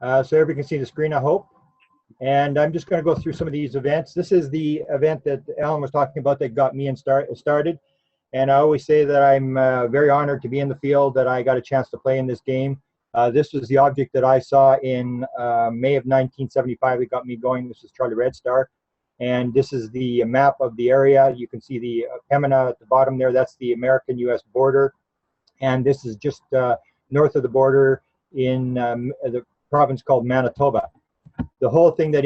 So everybody can see the screen, I hope. And I'm just going to go through some of these events. This is the event that Alan was talking about that got me started. And I always say that I'm very honored to be in the field, that I got a chance to play in this game. This was the object that I saw in May of 1975 that got me going. This is Charlie Red Star. And this is the map of the area. You can see the FEMA at the bottom there. That's the American-US border. And this is just north of the border in the province called Manitoba. The whole thing that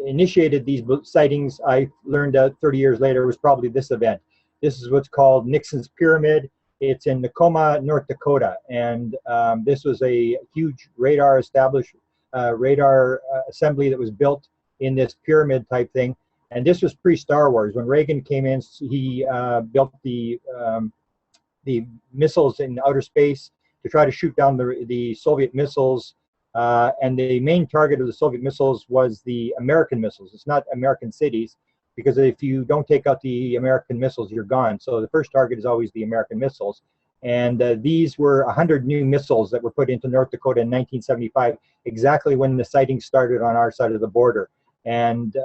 initiated these sightings, I learned out 30 years later, was probably this event. This is what's called Nixon's Pyramid. It's in Tacoma, North Dakota. And this was a huge radar assembly that was built in this pyramid type thing. And this was pre-Star Wars. When Reagan came in, he built the missiles in outer space to try to shoot down the Soviet missiles. And the main target of the Soviet missiles was the American missiles. It's not American cities, because if you don't take out the American missiles, you're gone. So the first target is always the American missiles. And these were 100 new missiles that were put into North Dakota in 1975, exactly when the sightings started on our side of the border. And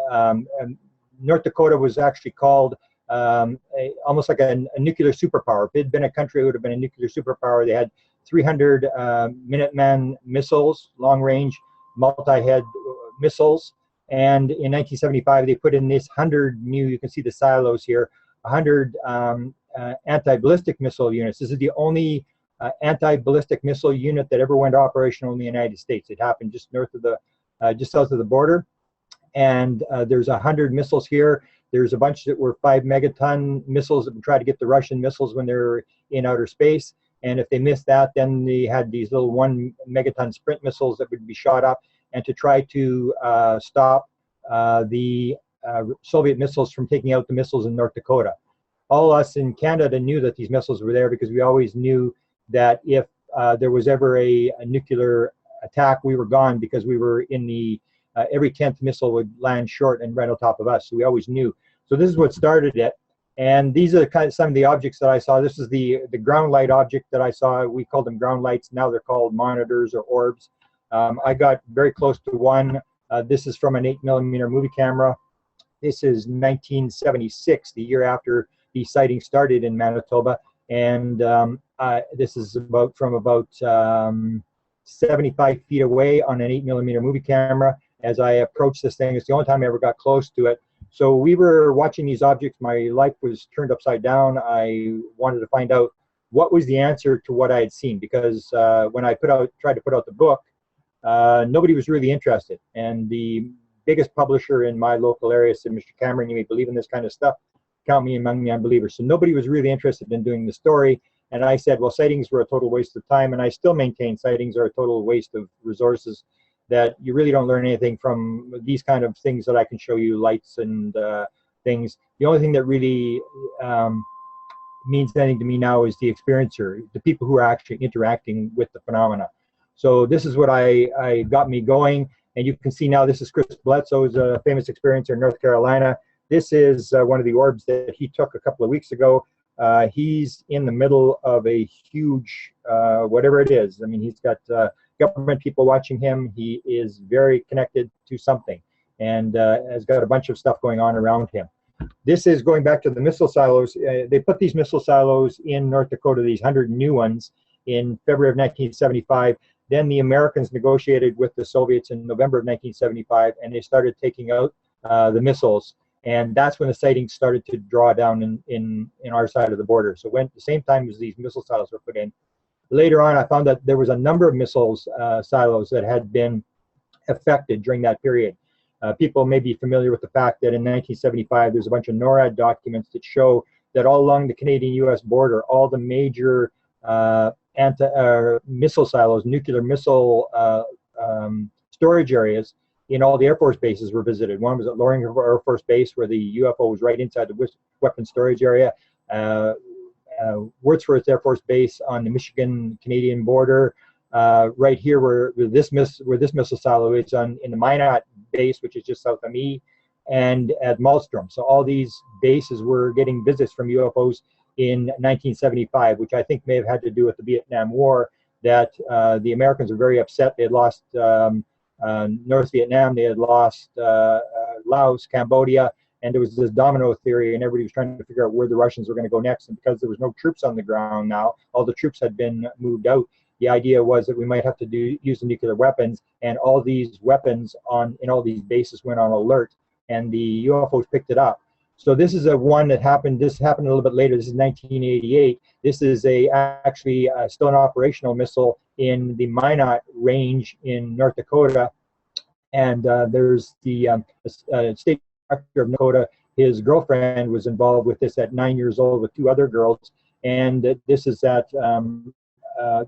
North Dakota was actually called almost like a nuclear superpower. If it had been a country, it would have been a nuclear superpower. They had 300 Minuteman missiles, long-range, multi-head missiles. And in 1975, they put in this 100 new, you can see the silos here, 100 anti-ballistic missile units. This is the only anti-ballistic missile unit that ever went operational in the United States. It happened just north of the, just south of the border. And there's 100 missiles here. There's a bunch that were 5 megaton missiles that would try to get the Russian missiles when they were in outer space. And if they missed that, then they had these little 1 megaton sprint missiles that would be shot up, and to try to stop the Soviet missiles from taking out the missiles in North Dakota. All us in Canada knew that these missiles were there, because we always knew that if there was ever a nuclear attack, we were gone, because we were in the every 10th missile would land short and right on top of us. So we always knew. So this is what started it. And these are some of the objects that I saw. This is the ground light object that I saw. We called them ground lights. Now they're called monitors or orbs. I got very close to one. This is from an 8mm movie camera. This is 1976, the year after the sighting started in Manitoba. And this is from about 75 feet away on an 8mm movie camera. As I approached this thing, it's the only time I ever got close to it. So we were watching these objects. My life was turned upside down. I wanted to find out what was the answer to what I had seen, because when I tried to put out the book, nobody was really interested. And the biggest publisher in my local area said, "Mr. Cameron, you may believe in this kind of stuff. Count me among the unbelievers." So nobody was really interested in doing the story. And I said, well, sightings were a total waste of time. And I still maintain sightings are a total waste of resources, that you really don't learn anything from these kind of things that I can show you, lights and things. The only thing that really means anything to me now is the experiencer, the people who are actually interacting with the phenomena. So this is what I got me going. And you can see now, this is Chris Bledsoe's a famous experiencer in North Carolina. This is one of the orbs that he took a couple of weeks ago. He's in the middle of a huge, whatever it is. I mean, he's got government people watching him. He is very connected to something, and has got a bunch of stuff going on around him. This is going back to the missile silos. They put these missile silos in North Dakota, these 100 new ones, in February of 1975. Then the Americans negotiated with the Soviets in November of 1975, and they started taking out the missiles. And that's when the sightings started to draw down in our side of the border. So when at the same time as these missile silos were put in. Later on, I found that there was a number of missiles silos that had been affected during that period. People may be familiar with the fact that in 1975, there's a bunch of NORAD documents that show that all along the Canadian-US border, all the major missile silos, nuclear missile storage areas in all the Air Force bases were visited. One was at Loring Air Force Base, where the UFO was right inside the weapon storage area. Wordsworth Air Force Base on the Michigan-Canadian border. Right here, where this missile silo is in the Minot base, which is just south of me, and at Malmstrom. So all these bases were getting visits from UFOs in 1975, which I think may have had to do with the Vietnam War, that the Americans were very upset. They had lost North Vietnam, they had lost Laos, Cambodia, and there was this domino theory, and everybody was trying to figure out where the Russians were going to go next. And because there was no troops on the ground now, all the troops had been moved out. The idea was that we might have to use the nuclear weapons, and all these weapons in all these bases went on alert, and the UFOs picked it up. So this is one that happened. This happened a little bit later. This is 1988. This is actually still an operational missile in the Minot Range in North Dakota, and there's the state director of Dakota. His girlfriend was involved with this at 9 years old with 2 other girls, and this is at a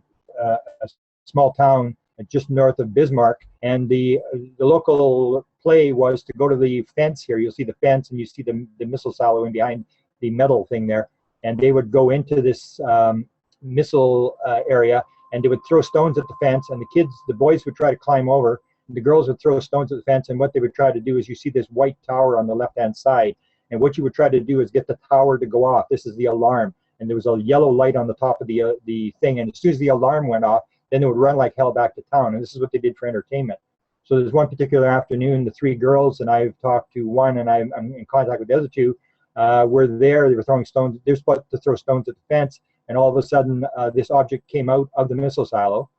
small town just north of Bismarck, and the local play was to go to the fence here. You'll see the fence, and you see the missile silo in behind the metal thing there, and they would go into this missile area, and they would throw stones at the fence, and the boys would try to climb over, and the girls would throw stones at the fence, and what they would try to do is, you see this white tower on the left-hand side, and what you would try to do is get the tower to go off. This is the alarm, and there was a yellow light on the top of the thing, and as soon as the alarm went off, then they would run like hell back to town, and this is what they did for entertainment. So there's one particular afternoon, the 3 girls, and I've talked to one, and I'm in contact with the other 2, were there. They were throwing stones. They were supposed to throw stones at the fence, and all of a sudden, this object came out of the missile silo,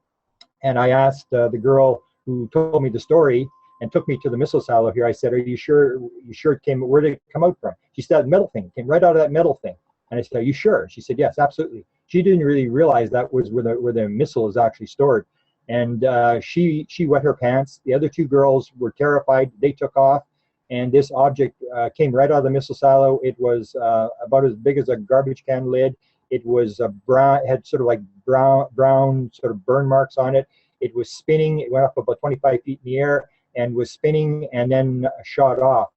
and I asked the girl who told me the story and took me to the missile silo here. I said, "Are you sure? You sure it came? Where did it come out from?" She said, "That metal thing came right out of that metal thing." And I said, "Are you sure?" She said, "Yes, absolutely." She didn't really realize that was where the missile is actually stored. And she wet her pants. The other 2 girls were terrified. They took off, and this object came right out of the missile silo. It was about as big as a garbage can lid. It was brown, had sort of like brown sort of burn marks on it. It was spinning. It went up about 25 feet in the air and was spinning, and then shot off.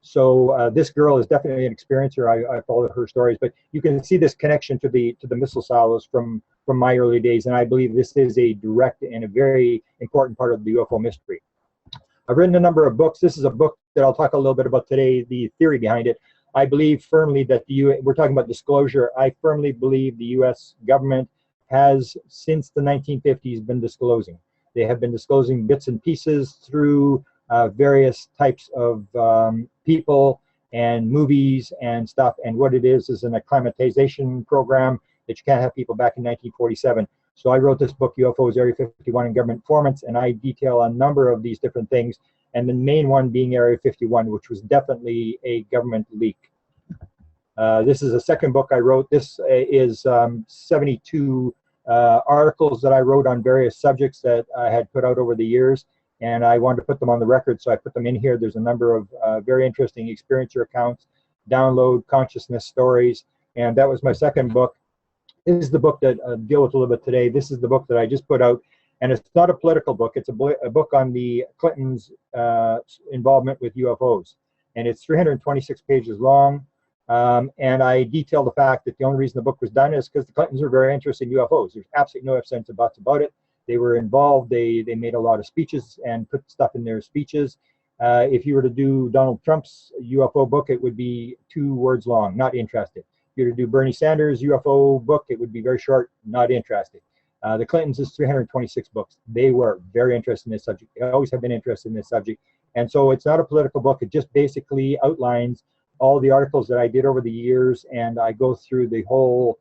So this girl is definitely an experiencer. I followed her stories, but you can see this connection to the missile silos from my early days, and I believe this is a direct and a very important part of the UFO mystery. I've written a number of books. This is a book that I'll talk a little bit about today, the theory behind it. I believe firmly that we're talking about disclosure. I firmly believe the U.S. government has, since the 1950s, been disclosing. They have been disclosing bits and pieces through various types of people and movies and stuff, and what it is an acclimatization program that you can't have people back in 1947. So I wrote this book, UFOs, Area 51 and Government Informants, and I detail a number of these different things, and the main one being Area 51, which was definitely a government leak. This is a second book I wrote. This is 72 articles that I wrote on various subjects that I had put out over the years, and I wanted to put them on the record, so I put them in here. There's a number of very interesting experiencer accounts, download consciousness stories, and that was my second book. This is the book that I deal with a little bit today. This is the book that I just put out, and it's not a political book. It's a book on the Clintons' involvement with UFOs, and it's 326 pages long, and I detail the fact that the only reason the book was done is because the Clintons are very interested in UFOs. There's absolutely no ifs, ands, or buts about it. They were involved. They made a lot of speeches and put stuff in their speeches. If you were to do Donald Trump's UFO book, it would be 2 words long, not interested. If you were to do Bernie Sanders' UFO book, it would be very short, not interested. The Clintons is 326 books. They were very interested in this subject. They always have been interested in this subject. And so it's not a political book. It just basically outlines all the articles that I did over the years, and I go through the whole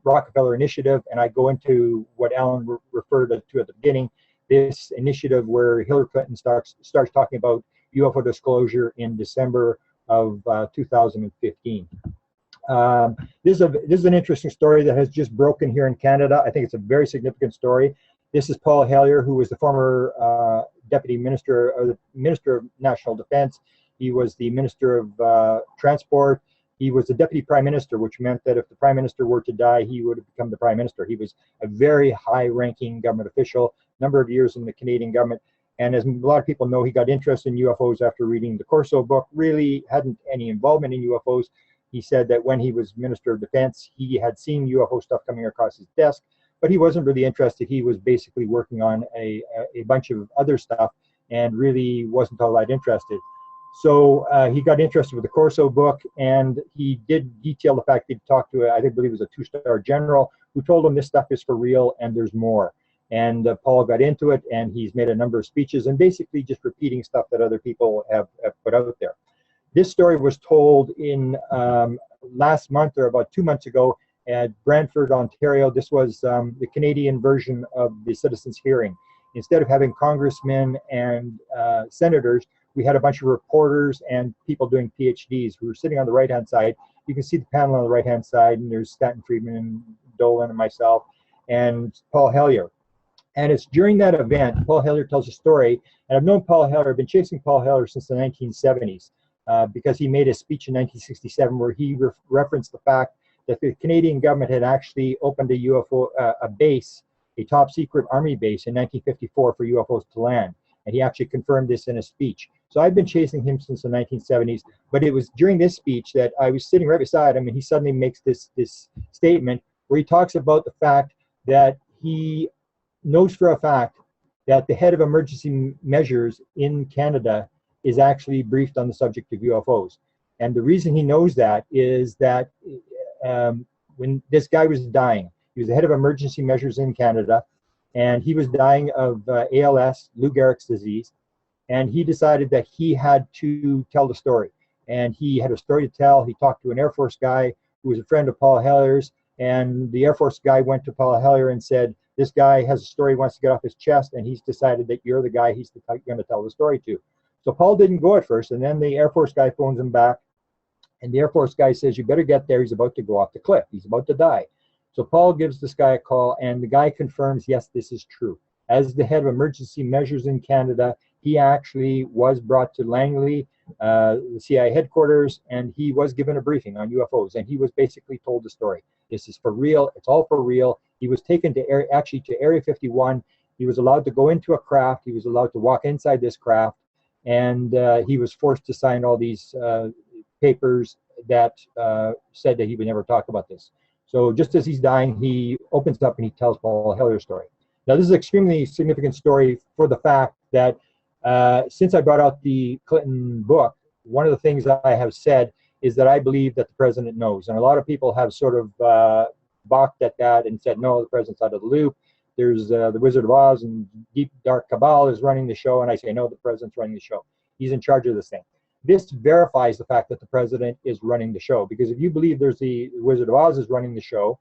Rockefeller Initiative, and I go into what Alan referred to at the beginning, this initiative where Hillary Clinton starts talking about UFO disclosure in December of 2015. This is an interesting story that has just broken here in Canada. I think it's a very significant story. This is Paul Hellyer, who was the former Deputy Minister, or the Minister of National Defense. He was the Minister of Transport. He was the Deputy Prime Minister, which meant that if the Prime Minister were to die, he would have become the Prime Minister. He was a very high-ranking government official, number of years in the Canadian government. And as a lot of people know, he got interested in UFOs after reading the Corso book, really hadn't any involvement in UFOs. He said that when he was Minister of Defense, he had seen UFO stuff coming across his desk, but he wasn't really interested. He was basically working on a bunch of other stuff and really wasn't all that interested. So he got interested with the Corso book, and he did detail the fact he'd talked to, I believe it was a 2-star general, who told him this stuff is for real and there's more. And Paul got into it, and he's made a number of speeches and basically just repeating stuff that other people have put out there. This story was told in last month, or about 2 months ago, at Brantford, Ontario. This was the Canadian version of the citizens' hearing. Instead of having congressmen and senators, we had a bunch of reporters and people doing PhDs who were sitting on the right-hand side. You can see the panel on the right-hand side, and there's Stanton Friedman and Dolan and myself and Paul Hellyer. And it's during that event, Paul Hellyer tells a story, and I've known Paul Hellyer, I've been chasing Paul Hellyer since the 1970s because he made a speech in 1967 where he referenced the fact that the Canadian government had actually opened a UFO, a base, a top secret army base in 1954 for UFOs to land. And he actually confirmed this in a speech. So I've been chasing him since the 1970s, but it was during this speech that I was sitting right beside him, and he suddenly makes this statement where he talks about the fact that he knows for a fact that the head of emergency measures in Canada is actually briefed on the subject of UFOs. And the reason he knows that is that when this guy was dying, he was the head of emergency measures in Canada, and he was dying of ALS, Lou Gehrig's disease, and he decided that he had to tell the story. And he had a story to tell. He talked to an Air Force guy who was a friend of Paul Hellyer's, and the Air Force guy went to Paul Hellyer and said, this guy has a story he wants to get off his chest, and he's decided that you're the guy he's going to tell the story to. So Paul didn't go at first, and then the Air Force guy phones him back, and the Air Force guy says, you better get there. He's about to go off the cliff. He's about to die. So Paul gives this guy a call, and the guy confirms, yes, this is true. As the head of emergency measures in Canada, he actually was brought to Langley, the CIA headquarters, and he was given a briefing on UFOs, and he was basically told the story. This is for real. It's all for real. He was taken to Area 51. He was allowed to go into a craft. He was allowed to walk inside this craft, and he was forced to sign all these papers that said that he would never talk about this. So just as he's dying, he opens up and he tells Paul Hellyer's story. Now, this is an extremely significant story for the fact that since I brought out the Clinton book, one of the things that I have said is that I believe that the president knows. And a lot of people have sort of balked at that and said, no, the president's out of the loop. There's the Wizard of Oz and Deep Dark Cabal is running the show. And I say, no, the president's running the show. He's in charge of this thing. This verifies the fact that the president is running the show. Because if you believe there's the Wizard of Oz is running the show,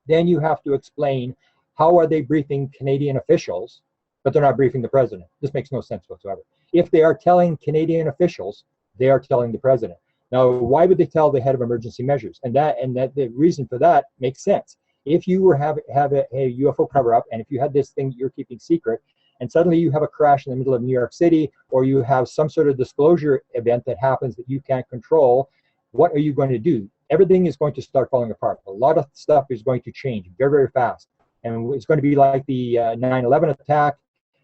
then you have to explain how are they briefing Canadian officials, but they're not briefing the president. This makes no sense whatsoever. If they are telling Canadian officials, they are telling the president. Now, why would they tell the head of emergency measures? And that the reason for that makes sense. If you were have a UFO cover-up, and if you had this thing you're keeping secret, and suddenly you have a crash in the middle of New York City, or you have some sort of disclosure event that happens that you can't control, what are you going to do? Everything is going to start falling apart. A lot of stuff is going to change very, very fast. And it's going to be like the 9/11 attack.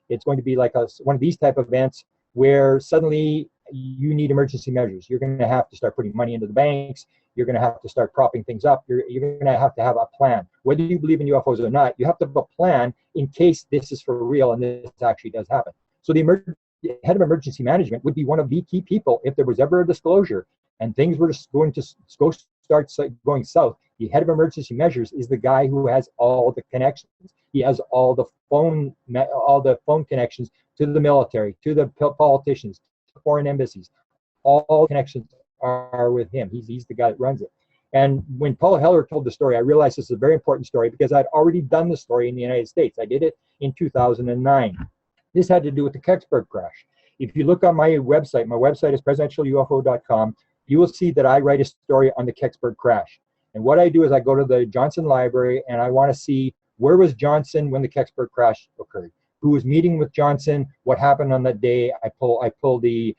It's going to be like one of these type of events where suddenly you need emergency measures. You're going to have to start putting money into the banks. You're going to have to start propping things up. You're going to have a plan. Whether you believe in UFOs or not, you have to have a plan in case this is for real and this actually does happen. So the head of emergency management would be one of the key people if there was ever a disclosure and things were just going to start going south. The head of emergency measures is the guy who has all the connections. He has all the phone connections to the military, to the politicians, to foreign embassies. All connections are with him. He's the guy that runs it. And when Paul Hellyer told the story, I realized this is a very important story because I'd already done the story in the United States. I did it in 2009. This had to do with the Kecksburg crash. If you look on my website is presidentialufo.com, you will see that I write a story on the Kecksburg crash. And what I do is I go to the Johnson Library and I want to see where was Johnson when the Kecksburg crash occurred? Who was meeting with Johnson? What happened on that day? I pull the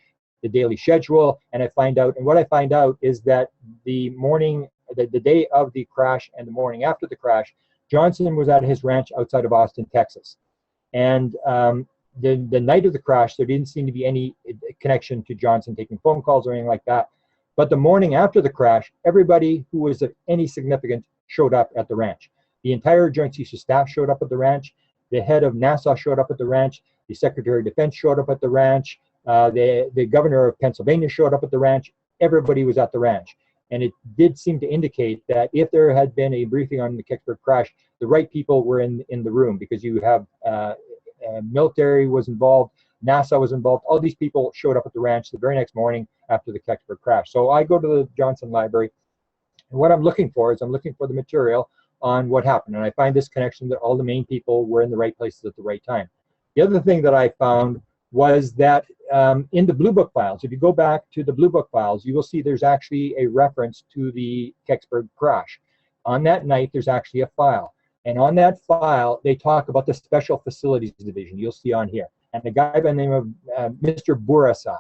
daily schedule and I find out. And what I find out is that the day of the crash and the morning after the crash, Johnson was at his ranch outside of Austin, Texas. And the night of the crash, there didn't seem to be any connection to Johnson taking phone calls or anything like that. But the morning after the crash, everybody who was of any significance showed up at the ranch. The entire Joint Chiefs of Staff showed up at the ranch. The head of NASA showed up at the ranch. The Secretary of Defense showed up at the ranch. The governor of Pennsylvania showed up at the ranch. Everybody was at the ranch. And it did seem to indicate that if there had been a briefing on the Kecksburg crash, the right people were in the room, because you have military was involved, NASA was involved. All these people showed up at the ranch the very next morning after the Kecksburg crash. So I go to the Johnson Library, and what I'm looking for is I'm looking for the material on what happened. And I find this connection that all the main people were in the right places at the right time. The other thing that I found was that in the Blue Book files, if you go back to the Blue Book files, you will see there's actually a reference to the Kecksburg crash. On that night, there's actually a file. And on that file, they talk about the Special Facilities Division. You'll see on here. And the guy by the name of Mr. Bourassa.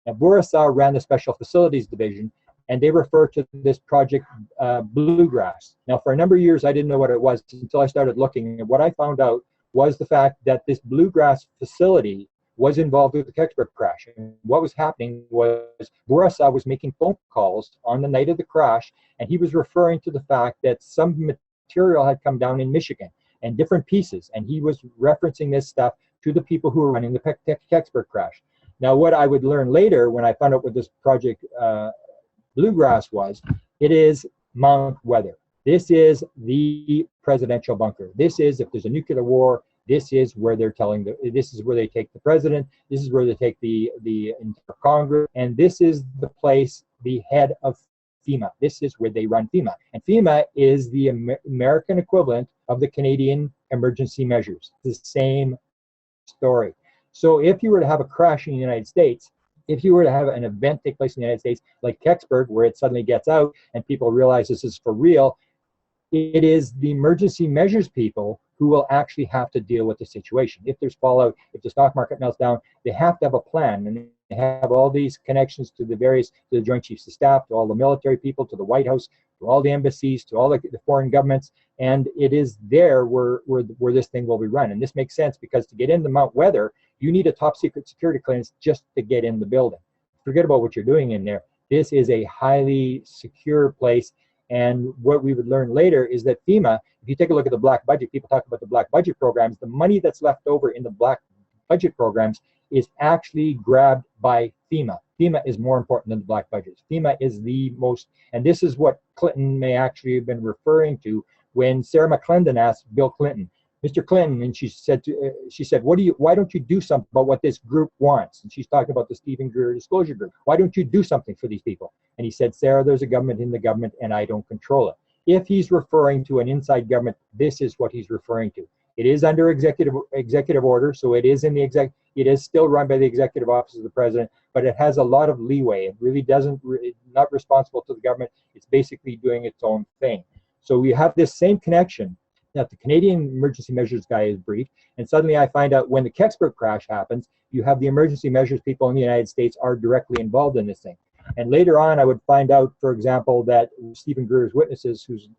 Now, Bourassa ran the Special Facilities Division, and they refer to this project Bluegrass. Now, for a number of years, I didn't know what it was until I started looking. And what I found out was the fact that this Bluegrass facility was involved with the Kecksburg crash. And what was happening was Bourassa was making phone calls on the night of the crash, and he was referring to the fact that some material had come down in Michigan and different pieces, and he was referencing this stuff to the people who were running the Kecksburg crash. Now, what I would learn later when I found out what this project Bluegrass was, it is Mount Weather. This is the presidential bunker. This is, if there's a nuclear war, this is where they're telling this is where they take the president, this is where they take the entire Congress, and this is the place, the head of FEMA. This is where they run FEMA. And FEMA is the American equivalent of the Canadian emergency measures. The same story. So if you were to have a crash in the United States, if you were to have an event take place in the United States, like Kecksburg, where it suddenly gets out and people realize this is for real, it is the emergency measures people who will actually have to deal with the situation. If there's fallout, if the stock market melts down, they have to have a plan, and they have all these connections to to the Joint Chiefs of Staff, to all the military people, to the White House, to all the embassies, to all the foreign governments, and it is there where this thing will be run. And this makes sense, because to get into Mount Weather, you need a top secret security clearance just to get in the building. Forget about what you're doing in there. This is a highly secure place. And what we would learn later is that FEMA, if you take a look at the black budget, people talk about the black budget programs, the money that's left over in the black budget programs is actually grabbed by FEMA. FEMA is more important than the black budgets. FEMA is the most, and this is what Clinton may actually have been referring to when Sarah McClendon asked Bill Clinton, Mr. Clinton, and she said, why don't you do something about what this group wants? And she's talking about the Stephen Greer Disclosure Group. Why don't you do something for these people? And he said, Sarah, there's a government in the government, and I don't control it. If he's referring to an inside government, this is what he's referring to. It is under executive order, so it is in the it is still run by the executive office of the president, but it has a lot of leeway. It really it's not responsible to the government. It's basically doing its own thing. So we have this same connection that the Canadian emergency measures guy is briefed, and suddenly I find out when the Kecksburg crash happens, you have the emergency measures people in the United States are directly involved in this thing. And later on, I would find out, for example, that Stephen Greer's witnesses, who's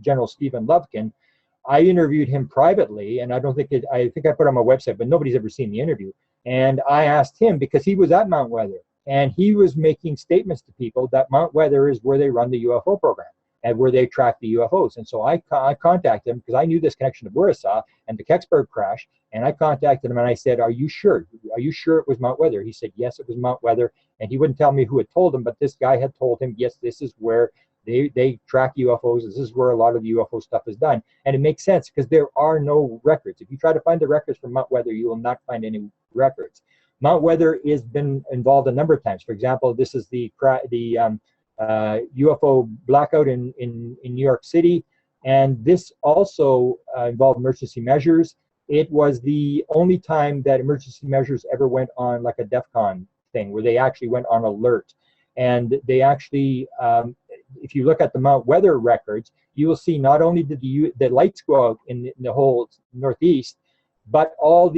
General Stephen Lovkin, I interviewed him privately, and I think I put on my website, but nobody's ever seen the interview. And I asked him, because he was at Mount Weather, and he was making statements to people that Mount Weather is where they run the UFO program and where they track the UFOs. And so I contacted him, because I knew this connection to Bourassa and the Kecksburg crash, and I contacted him and I said, are you sure? Are you sure it was Mount Weather? He said, yes, it was Mount Weather. And he wouldn't tell me who had told him, but this guy had told him, yes, this is where they track UFOs. This is where a lot of the UFO stuff is done. And it makes sense, because there are no records. If you try to find the records from Mount Weather, you will not find any records. Mount Weather has been involved a number of times. For example, this is the UFO blackout in New York City, and this also involved emergency measures. It was the only time that emergency measures ever went on like a DEFCON thing, where they actually went on alert. And they actually, if you look at the Mount Weather records, you will see not only did the lights go out in the whole Northeast, but all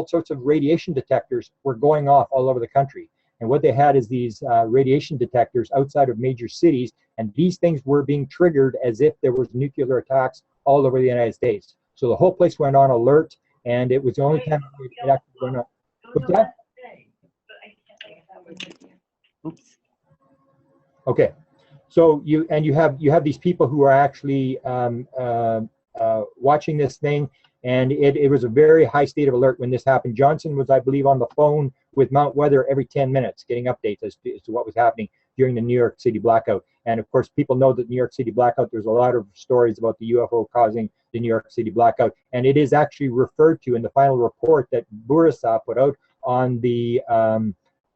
sorts of radiation detectors were going off all over the country. And what they had is these radiation detectors outside of major cities, and these things were being triggered as if there was nuclear attacks all over the United States. So the whole place went on alert, and it was the only time it actually went on. What's that? Oops. Okay. So you have these people who are actually watching this thing, And it was a very high state of alert when this happened. Johnson was, I believe, on the phone with Mount Weather every 10 minutes getting updates as to what was happening during the New York City blackout. And of course, people know that New York City blackout, there's a lot of stories about the UFO causing the New York City blackout. And it is actually referred to in the final report that Podesta put out on the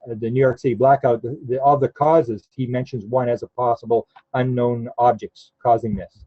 New York City blackout. Of the causes, he mentions one as a possible unknown objects causing this.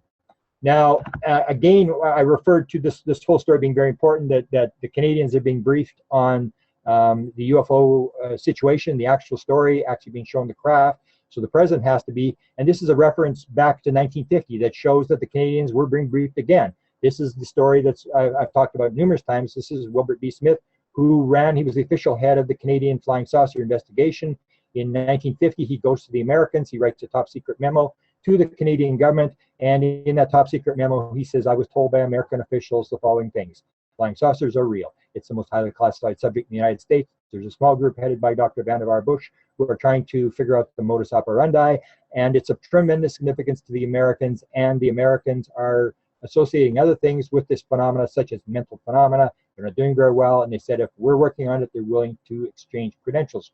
Now, again, I referred to this whole story being very important, that the Canadians are being briefed on the UFO situation, the actual story, actually being shown the craft. So the president has to be, and this is a reference back to 1950 that shows that the Canadians were being briefed again. This is the story that's I've talked about numerous times. This is Wilbert B. Smith, who he was the official head of the Canadian flying saucer investigation. In 1950, he goes to the Americans, he writes a top secret memo to the Canadian government, and in that top secret memo, he says, I was told by American officials the following things. Flying saucers are real. It's the most highly classified subject in the United States. There's a small group headed by Dr. Vannevar Bush who are trying to figure out the modus operandi, and it's of tremendous significance to the Americans, and the Americans are associating other things with this phenomena, such as mental phenomena. They're not doing very well, and they said if we're working on it, they're willing to exchange credentials.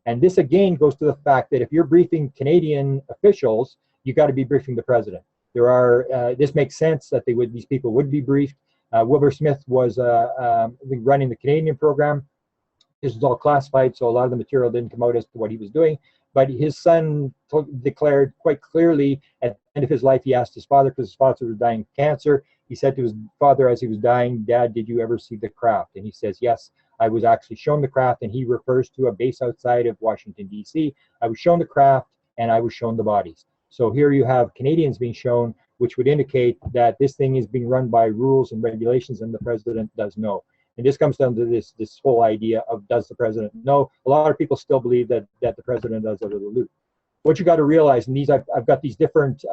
And this again goes to the fact that if you're briefing Canadian officials, you got to be briefing the president. There are this makes sense that these people would be briefed. Wilbur Smith was running the Canadian program. This was all classified, so a lot of the material didn't come out as to what he was doing. But his son declared quite clearly at the end of his life, he asked his father, because his father was dying of cancer, he said to his father as he was dying, Dad, did you ever see the craft? And he says, yes, I was actually shown the craft, and he refers to a base outside of Washington, D.C. I was shown the craft, and I was shown the bodies. So here you have Canadians being shown, which would indicate that this thing is being run by rules and regulations, and the president does know. And this comes down to this whole idea of, does the president know? A lot of people still believe that the president does out of the loop. What you got to realize, and I've got these different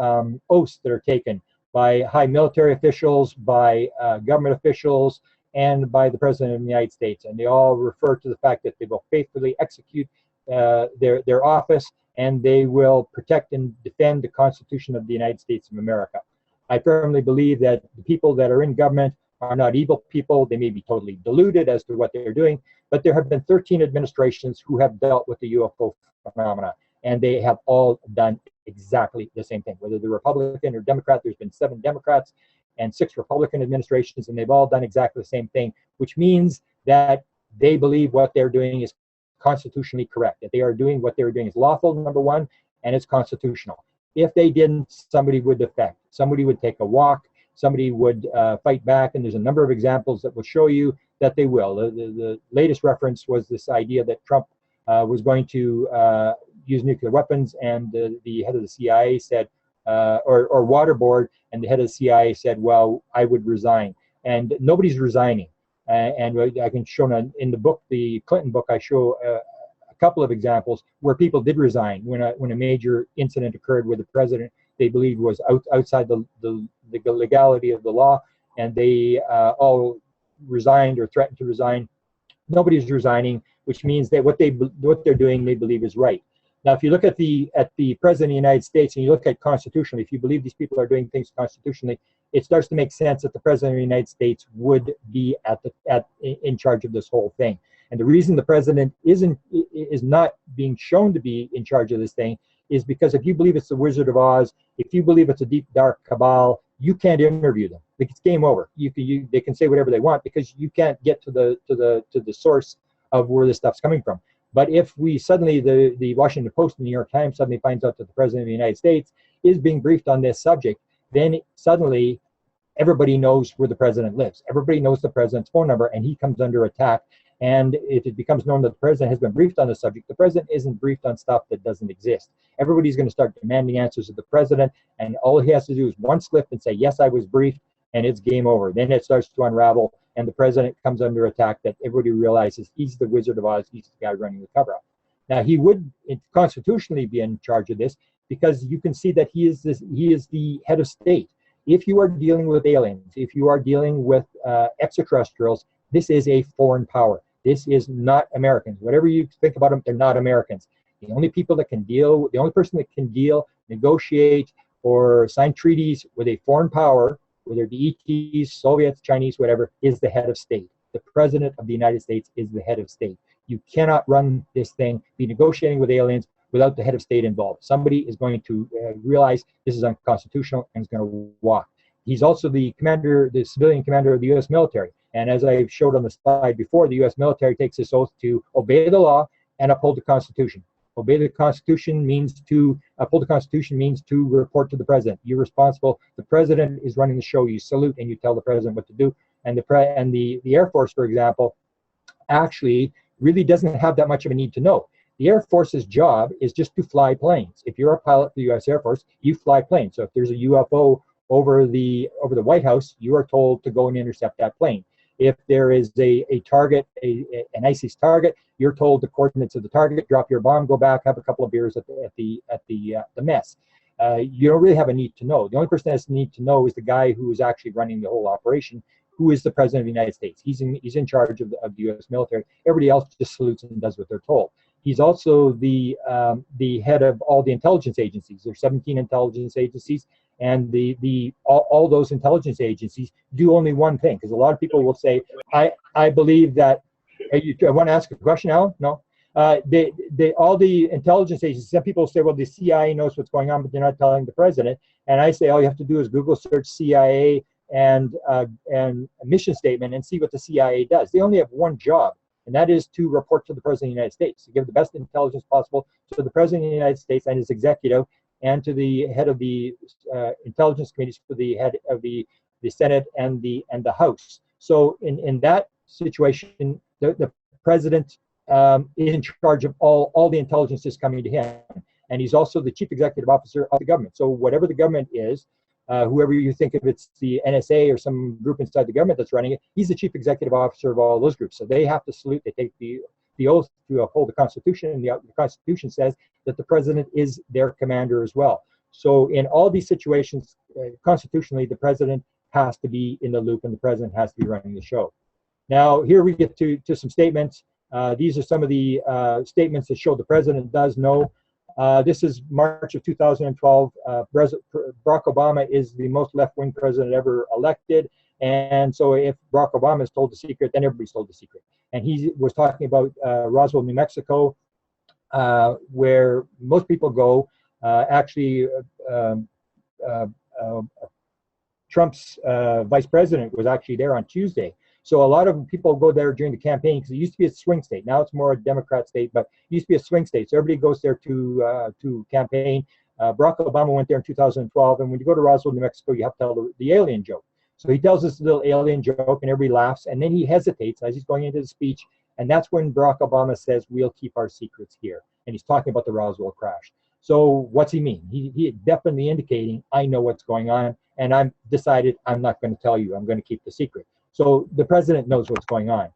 oaths that are taken by high military officials, by government officials, and by the president of the United States, and they all refer to the fact that they will faithfully execute their office, and they will protect and defend the Constitution of the United States of America. I firmly believe that the people that are in government are not evil people. They may be totally deluded as to what they're doing, but there have been 13 administrations who have dealt with the UFO phenomena, and they have all done exactly the same thing. Whether they're Republican or Democrat, there's been 7 Democrats and 6 Republican administrations, and they've all done exactly the same thing, which means that they believe what they're doing is constitutionally correct, that they are doing what they're doing is lawful, number one, and it's constitutional. If they didn't, somebody would defect. Somebody would take a walk. Somebody would fight back, and there's a number of examples that will show you that they will. The latest reference was this idea that Trump was going to use nuclear weapons, and the head of the CIA said, or waterboard, and the head of the CIA said, well, I would resign. And nobody's resigning. And I can show in the book, the Clinton book, I show a couple of examples where people did resign when a major incident occurred where the president, they believed, was outside the legality of the law, and they all resigned or threatened to resign. Nobody's resigning, which means that what they're doing, they believe is right. Now, if you look at the president of the United States and you look at constitutionally, if you believe these people are doing things constitutionally, it starts to make sense that the president of the United States would be in charge of this whole thing. And the reason the president is not being shown to be in charge of this thing is because if you believe it's the Wizard of Oz, if you believe it's a deep, dark cabal, you can't interview them. It's game over. They can say whatever they want because you can't get to the source of where this stuff's coming from. But if we suddenly, the Washington Post and the New York Times suddenly finds out that the president of the United States is being briefed on this subject, then suddenly everybody knows where the president lives. Everybody knows the president's phone number, and he comes under attack. And if it becomes known that the president has been briefed on the subject, the president isn't briefed on stuff that doesn't exist. Everybody's going to start demanding answers of the president, and all he has to do is one slip and say, yes, I was briefed, and it's game over. Then it starts to unravel, and the president comes under attack that everybody realizes he's the Wizard of Oz, he's the guy running the cover-up. Now, he would constitutionally be in charge of this because you can see that he is the head of state. If you are dealing with aliens, if you are dealing with extraterrestrials, this is a foreign power. This is not Americans. Whatever you think about them, they're not Americans. The only people that can deal, the only person that can deal, negotiate, or sign treaties with a foreign power, whether it be ETs, Soviets, Chinese, whatever, is the head of state. The President of the United States is the head of state. You cannot run this thing, be negotiating with aliens without the head of state involved. Somebody is going to realize this is unconstitutional and is going to walk. He's also the commander, the civilian commander of the U.S. military. And as I showed on the slide before, the U.S. military takes this oath to obey the law and uphold the Constitution. Obey the Constitution means to uphold the Constitution means to report to the president. You're responsible. The president is running the show. You salute and you tell the president what to do. And the Air Force, for example, actually really doesn't have that much of a need to know. The Air Force's job is just to fly planes. If you're a pilot for the U.S. Air Force, you fly planes. So if there's a UFO over the White House, you are told to go and intercept that plane. If there is a target, an ISIS target, you're told the coordinates of the target, drop your bomb, go back, have a couple of beers at the mess. You don't really have a need to know. The only person that has a need to know is the guy who is actually running the whole operation, who is the President of the United States. He's in charge of the U.S. military. Everybody else just salutes and does what they're told. He's also the head of all the intelligence agencies. There's 17 intelligence agencies, and all those intelligence agencies do only one thing. Because a lot of people will say, I believe that. I want to ask a question, Alan? No. All the intelligence agencies. Some people say, well, the CIA knows what's going on, but they're not telling the president. And I say, all you have to do is Google search CIA and mission statement and see what the CIA does. They only have one job, and that is to report to the President of the United States, to give the best intelligence possible to the President of the United States and his executive, and to the head of the intelligence committees, for the head of the Senate and the House. So in that situation, the President is in charge of all the intelligence is coming to him, and he's also the chief executive officer of the government. So whatever the government is, whoever you think of, it's the NSA or some group inside the government that's running it, he's the chief executive officer of all those groups. So they have to salute, they take the oath to uphold the Constitution, and the Constitution says that the president is their commander as well. So in all these situations, constitutionally, the president has to be in the loop and the president has to be running the show. Now, here we get to some statements. These are some of the statements that show the president does know. This is March of 2012. Barack Obama is the most left-wing president ever elected. And so if Barack Obama is told the secret, then everybody's told the secret. And he was talking about Roswell, New Mexico, where most people go. Trump's vice president was actually there on Tuesday. So a lot of people go there during the campaign because it used to be a swing state. Now it's more a Democrat state, but it used to be a swing state. So everybody goes there to campaign. Barack Obama went there in 2012, and when you go to Roswell, New Mexico, you have to tell the alien joke. So he tells this little alien joke, and everybody laughs, and then he hesitates as he's going into the speech, and that's when Barack Obama says, "We'll keep our secrets here," and he's talking about the Roswell crash. So what's he mean? He definitely indicating, I know what's going on, and I've decided I'm not going to tell you. I'm going to keep the secret. So the president knows what's going on.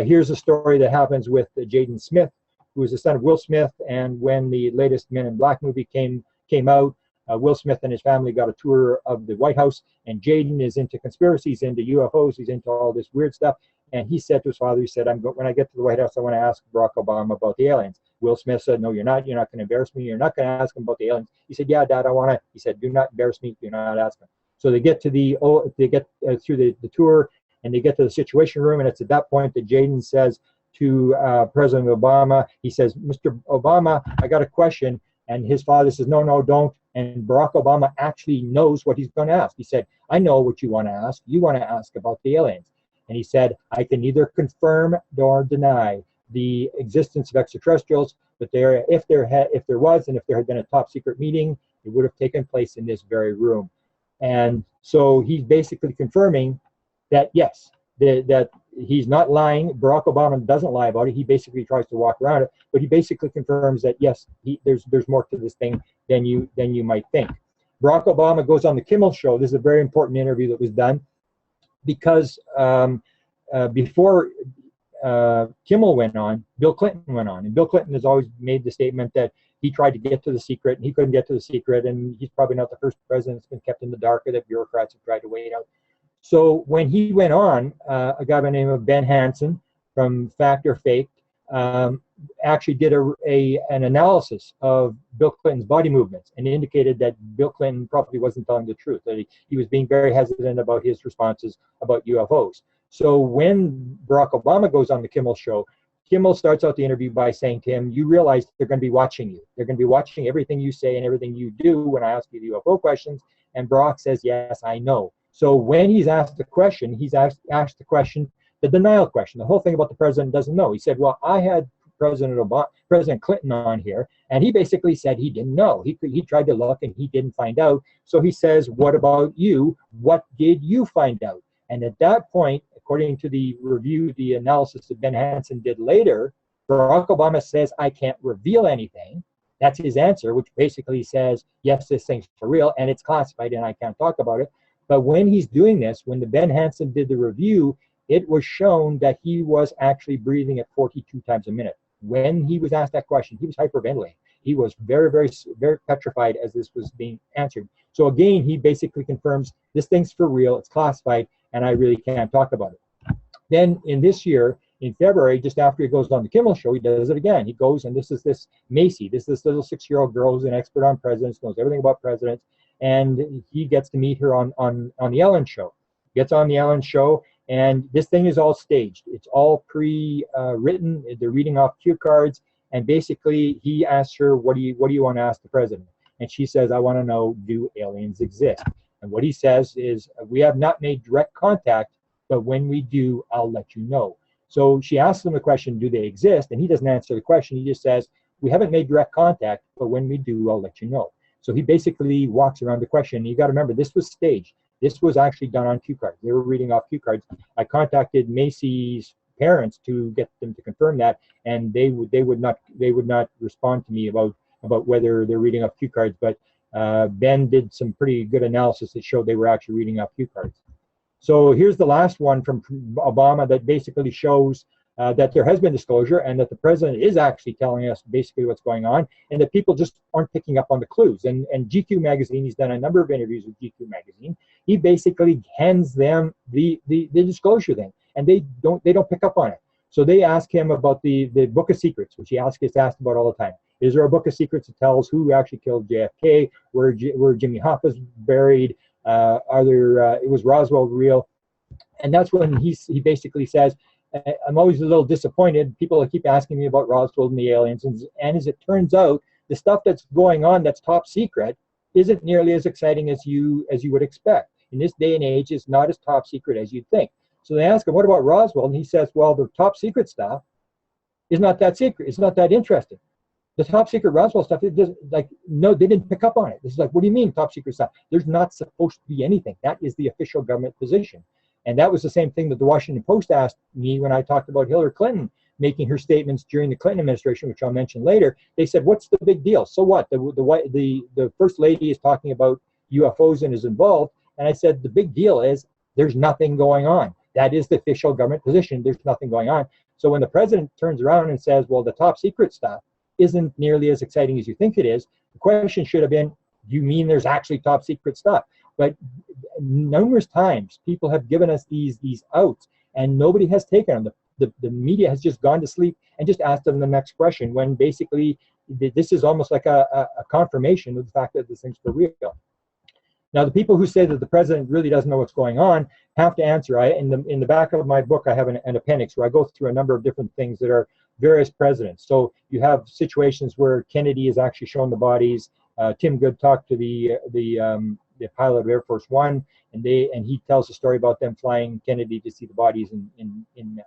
Here's a story that happens with Jaden Smith, who is the son of Will Smith, and when the latest Men in Black movie came out, Will Smith and his family got a tour of the White House, and Jaden is into conspiracies, into UFOs, he's into all this weird stuff, and he said to his father, he said, when I get to the White House, I want to ask Barack Obama about the aliens. Will Smith said, no, you're not going to embarrass me, you're not going to ask him about the aliens. He said, yeah, Dad, I want to. He said, do not embarrass me, do not ask him. So they get to through the tour, and they get to the Situation Room, and it's at that point that Jaden says to President Obama, he says, Mr. Obama, I got a question. And his father says, no, don't. And Barack Obama actually knows what he's going to ask. He said, I know what you want to ask. You want to ask about the aliens. And he said, I can neither confirm nor deny the existence of extraterrestrials, but if there was, and if there had been a top secret meeting, it would have taken place in this very room. And so he's basically confirming that, yes, that he's not lying. Barack Obama doesn't lie about it. He basically tries to walk around it, but he basically confirms that, yes, there's more to this thing than you might think. Barack Obama goes on the Kimmel show. This is a very important interview that was done because before Kimmel went on, Bill Clinton went on, and Bill Clinton has always made the statement that he tried to get to the secret and he couldn't get to the secret, and he's probably not the first president that's been kept in the dark, or that bureaucrats have tried to wait out. So when he went on, a guy by the name of Ben Hansen from Fact or Fake actually did an analysis of Bill Clinton's body movements and indicated that Bill Clinton probably wasn't telling the truth, that he was being very hesitant about his responses about UFOs. So when Barack Obama goes on the Kimmel show, Kimmel starts out the interview by saying to him, you realize they're going to be watching you. They're going to be watching everything you say and everything you do when I ask you the UFO questions. And Barack says, yes, I know. So when he's asked the question, he's asked the question, the denial question, the whole thing about the president doesn't know. He said, well, I had President Clinton on here, and he basically said he didn't know. He tried to look and he didn't find out. So he says, what about you? What did you find out? And at that point, according to the review, the analysis that Ben Hansen did later, Barack Obama says, I can't reveal anything. That's his answer, which basically says, yes, this thing's for real, and it's classified, and I can't talk about it. But when he's doing this, when the Ben Hansen did the review, it was shown that he was actually breathing at 42 times a minute. When he was asked that question, he was hyperventilating. He was very, very, very petrified as this was being answered. So again, he basically confirms this thing's for real, it's classified, and I really can't talk about it. Then in this year, in February, just after he goes on the Kimmel show, he does it again. He goes, and this is this Macy, this little 6-year-old girl who's an expert on presidents, knows everything about presidents, and he gets to meet her on the Ellen show. Gets on the Ellen show, and this thing is all staged. It's all pre-written. They're reading off cue cards, and basically he asks her, what do you want to ask the president? And she says, I want to know, do aliens exist? And what he says is, we have not made direct contact, but when we do, I'll let you know. So she asks him the question, do they exist? And he doesn't answer the question. He just says, we haven't made direct contact, but when we do, I'll let you know. So he basically walks around the question. You got to remember, this was staged. This was actually done on cue cards. They were reading off cue cards. I contacted Macy's parents to get them to confirm that, and they would not respond to me about whether they're reading off cue cards. But Ben did some pretty good analysis that showed they were actually reading off cue cards. So here's the last one from Obama that basically shows that there has been disclosure and that the president is actually telling us basically what's going on, and that people just aren't picking up on the clues. And GQ magazine, he's done a number of interviews with GQ magazine. He basically hands them the disclosure thing, and they don't pick up on it. So they ask him about the Book of Secrets, which he gets asked about all the time. Is there a Book of Secrets that tells who actually killed JFK, where Jimmy Hoffa's buried? Was Roswell real? And that's when he basically says, I'm always a little disappointed. People keep asking me about Roswell and the aliens, and as it turns out, the stuff that's going on that's top secret isn't nearly as exciting as you would expect. In this day and age, it's not as top secret as you'd think. So they ask him, what about Roswell? And he says, well, the top secret stuff is not that secret. It's not that interesting. The top secret Roswell stuff, it doesn't, no, they didn't pick up on it. This is like, what do you mean top secret stuff? There's not supposed to be anything. That is the official government position. And that was the same thing that the Washington Post asked me when I talked about Hillary Clinton making her statements during the Clinton administration, which I'll mention later. They said, what's the big deal? So what? The First Lady is talking about UFOs and is involved. And I said, the big deal is there's nothing going on. That is the official government position. There's nothing going on. So when the president turns around and says, well, the top secret stuff isn't nearly as exciting as you think it is, the question should have been, do you mean there's actually top secret stuff? But numerous times people have given us these outs and nobody has taken them. The media has just gone to sleep and just asked them the next question, when basically this is almost like a confirmation of the fact that this thing's for real. Now, the people who say that the president really doesn't know what's going on have to answer. In the back of my book, I have an appendix where I go through a number of different things that are various presidents. So you have situations where Kennedy is actually shown the bodies. Tim Good talked to the pilot of Air Force One, and he tells a story about them flying Kennedy to see the bodies in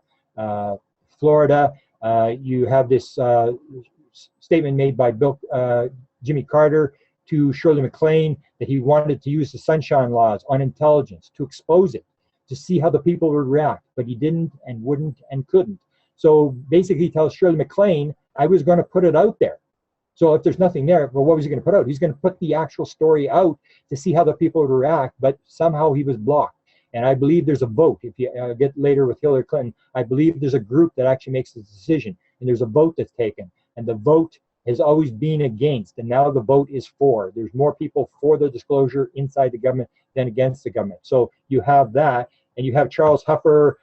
Florida. You have this statement made by Jimmy Carter to Shirley MacLaine that he wanted to use the Sunshine Laws on intelligence to expose it, to see how the people would react, but he didn't and wouldn't and couldn't. So basically he tells Shirley MacLaine, I was going to put it out there. So if there's nothing there, well, what was he going to put out? He's going to put the actual story out to see how the people would react, but somehow he was blocked. And I believe there's a vote. If you get later with Hillary Clinton, I believe there's a group that actually makes the decision, and there's a vote that's taken, and the vote has always been against, and now the vote is for. There's more people for the disclosure inside the government than against the government. So you have that, and you have Charles Huffer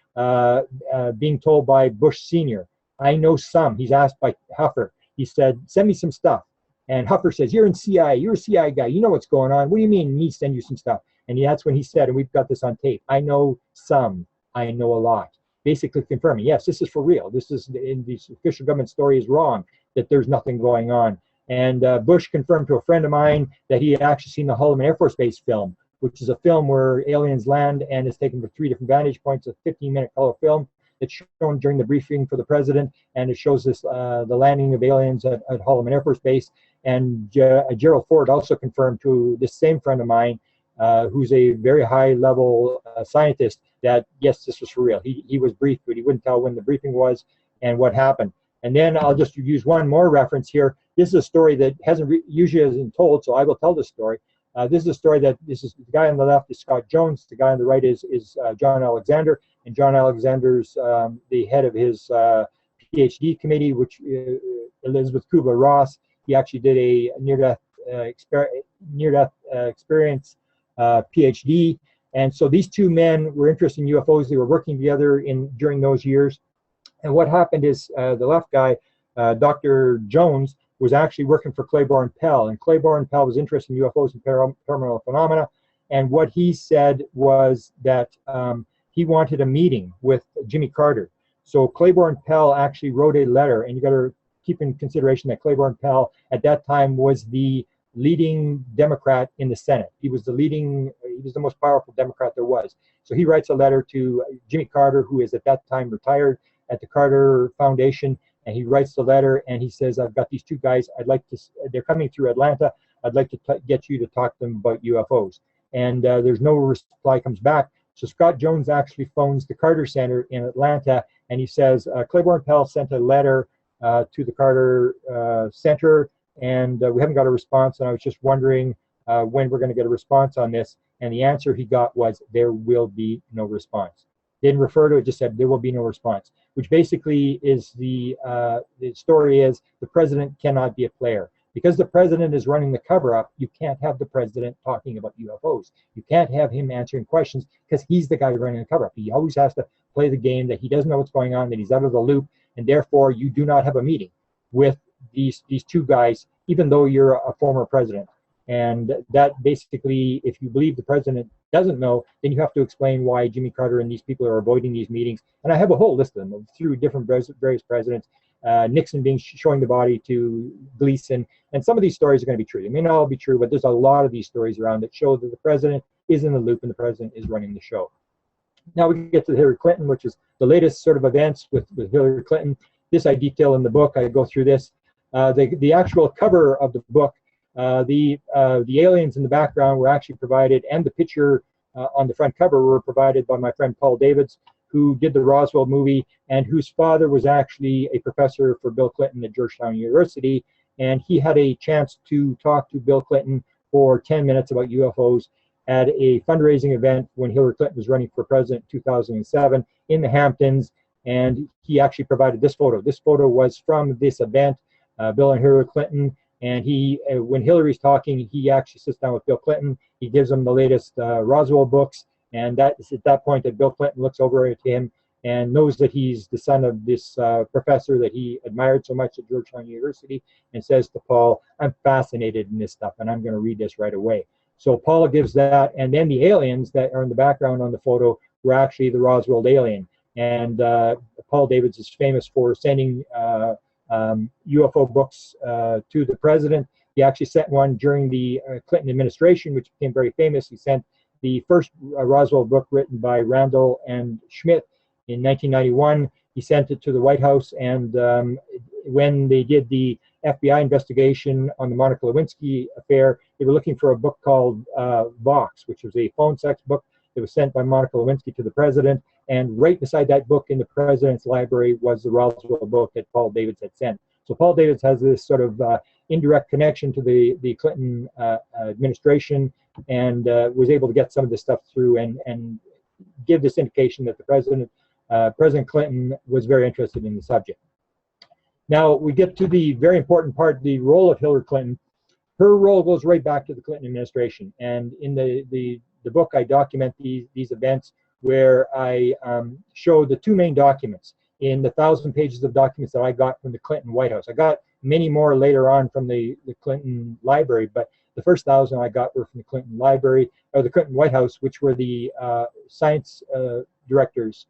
being told by Bush Sr., I know some. He's asked by Huffer. He said, send me some stuff. And Huffer says, you're in CIA. You're a CIA guy. You know what's going on. What do you mean me send you some stuff? And that's when he said, and we've got this on tape, I know some. I know a lot. Basically confirming, yes, this is for real. This is, in the official government story is wrong, that there's nothing going on. And Bush confirmed to a friend of mine that he had actually seen the Holloman Air Force Base film, which is a film where aliens land and is taken from 3 different vantage points, a 15-minute color film that's shown during the briefing for the president, and it shows this the landing of aliens at Holloman Air Force Base. And Gerald Ford also confirmed to this same friend of mine, who's a very high-level scientist, that yes, this was for real. He was briefed, but he wouldn't tell when the briefing was and what happened. And then I'll just use one more reference here. This is a story that usually isn't told, so I will tell this story. This is a story that the guy on the left is Scott Jones. The guy on the right is John Alexander. And John Alexander's the head of his PhD committee, which Elizabeth Kubler-Ross. He actually did a near-death experience PhD. And so these two men were interested in UFOs. They were working together during those years. And what happened is the left guy, Dr. Jones, was actually working for Claiborne Pell. And Claiborne Pell was interested in UFOs and paranormal phenomena. And what he said was that he wanted a meeting with Jimmy Carter. So Claiborne Pell actually wrote a letter, and you got to keep in consideration that Claiborne Pell at that time was the leading Democrat in the Senate. He was the most powerful Democrat there was. So he writes a letter to Jimmy Carter, who is at that time retired at the Carter Foundation, and he writes the letter and he says, I've got these two guys, they're coming through Atlanta, I'd like to get you to talk to them about UFOs. And there's no reply comes back. So Scott Jones actually phones the Carter Center in Atlanta, and he says, Claiborne Pell sent a letter to the Carter Center, and we haven't got a response, and I was just wondering when we're going to get a response on this. And the answer he got was, there will be no response. Didn't refer to it, just said there will be no response, which basically is the story is the president cannot be a player. Because the president is running the cover-up, you can't have the president talking about UFOs. You can't have him answering questions because he's the guy running the cover-up. He always has to play the game that he doesn't know what's going on, that he's out of the loop, and therefore you do not have a meeting with these two guys, even though you're a former president. And that basically, if you believe the president doesn't know, then you have to explain why Jimmy Carter and these people are avoiding these meetings. And I have a whole list of them through different various presidents. Nixon showing the body to Gleason, and some of these stories are going to be true. They may not all be true, but there's a lot of these stories around that show that the president is in the loop and the president is running the show. Now we get to Hillary Clinton, which is the latest sort of events with Hillary Clinton. This I detail in the book. I go through this. The actual cover of the book, the aliens in the background were actually provided, and the picture on the front cover were provided by my friend Paul Davids, who did the Roswell movie and whose father was actually a professor for Bill Clinton at Georgetown University. And he had a chance to talk to Bill Clinton for 10 minutes about UFOs at a fundraising event when Hillary Clinton was running for president in 2007 in the Hamptons. And he actually provided this photo. This photo was from this event, Bill and Hillary Clinton. And when Hillary's talking, he actually sits down with Bill Clinton. He gives him the latest Roswell books. And that is at that point that Bill Clinton looks over at him and knows that he's the son of this professor that he admired so much at Georgetown University, and says to Paul, I'm fascinated in this stuff and I'm going to read this right away. So Paul gives that, and then the aliens that are in the background on the photo were actually the Roswell alien. And Paul Davids is famous for sending UFO books to the president. He actually sent one during the Clinton administration, which became very famous. He sent the first Roswell book written by Randall and Schmidt in 1991. He sent it to the White House, and when they did the FBI investigation on the Monica Lewinsky affair, they were looking for a book called Vox, which was a phone sex book that was sent by Monica Lewinsky to the president. And right beside that book in the president's library was the Roswell book that Paul Davids had sent. So Paul Davids has this sort of indirect connection to the Clinton administration, and was able to get some of this stuff through and give this indication that the President Clinton was very interested in the subject. Now we get to the very important part, the role of Hillary Clinton. Her role goes right back to the Clinton administration, and in the book I document these events where I show the two main documents. in the 1,000 pages of documents that I got from the Clinton White House. I got many more later on from the Clinton Library, but the first 1,000 I got were from the Clinton Library, or the Clinton White House, which were the science director's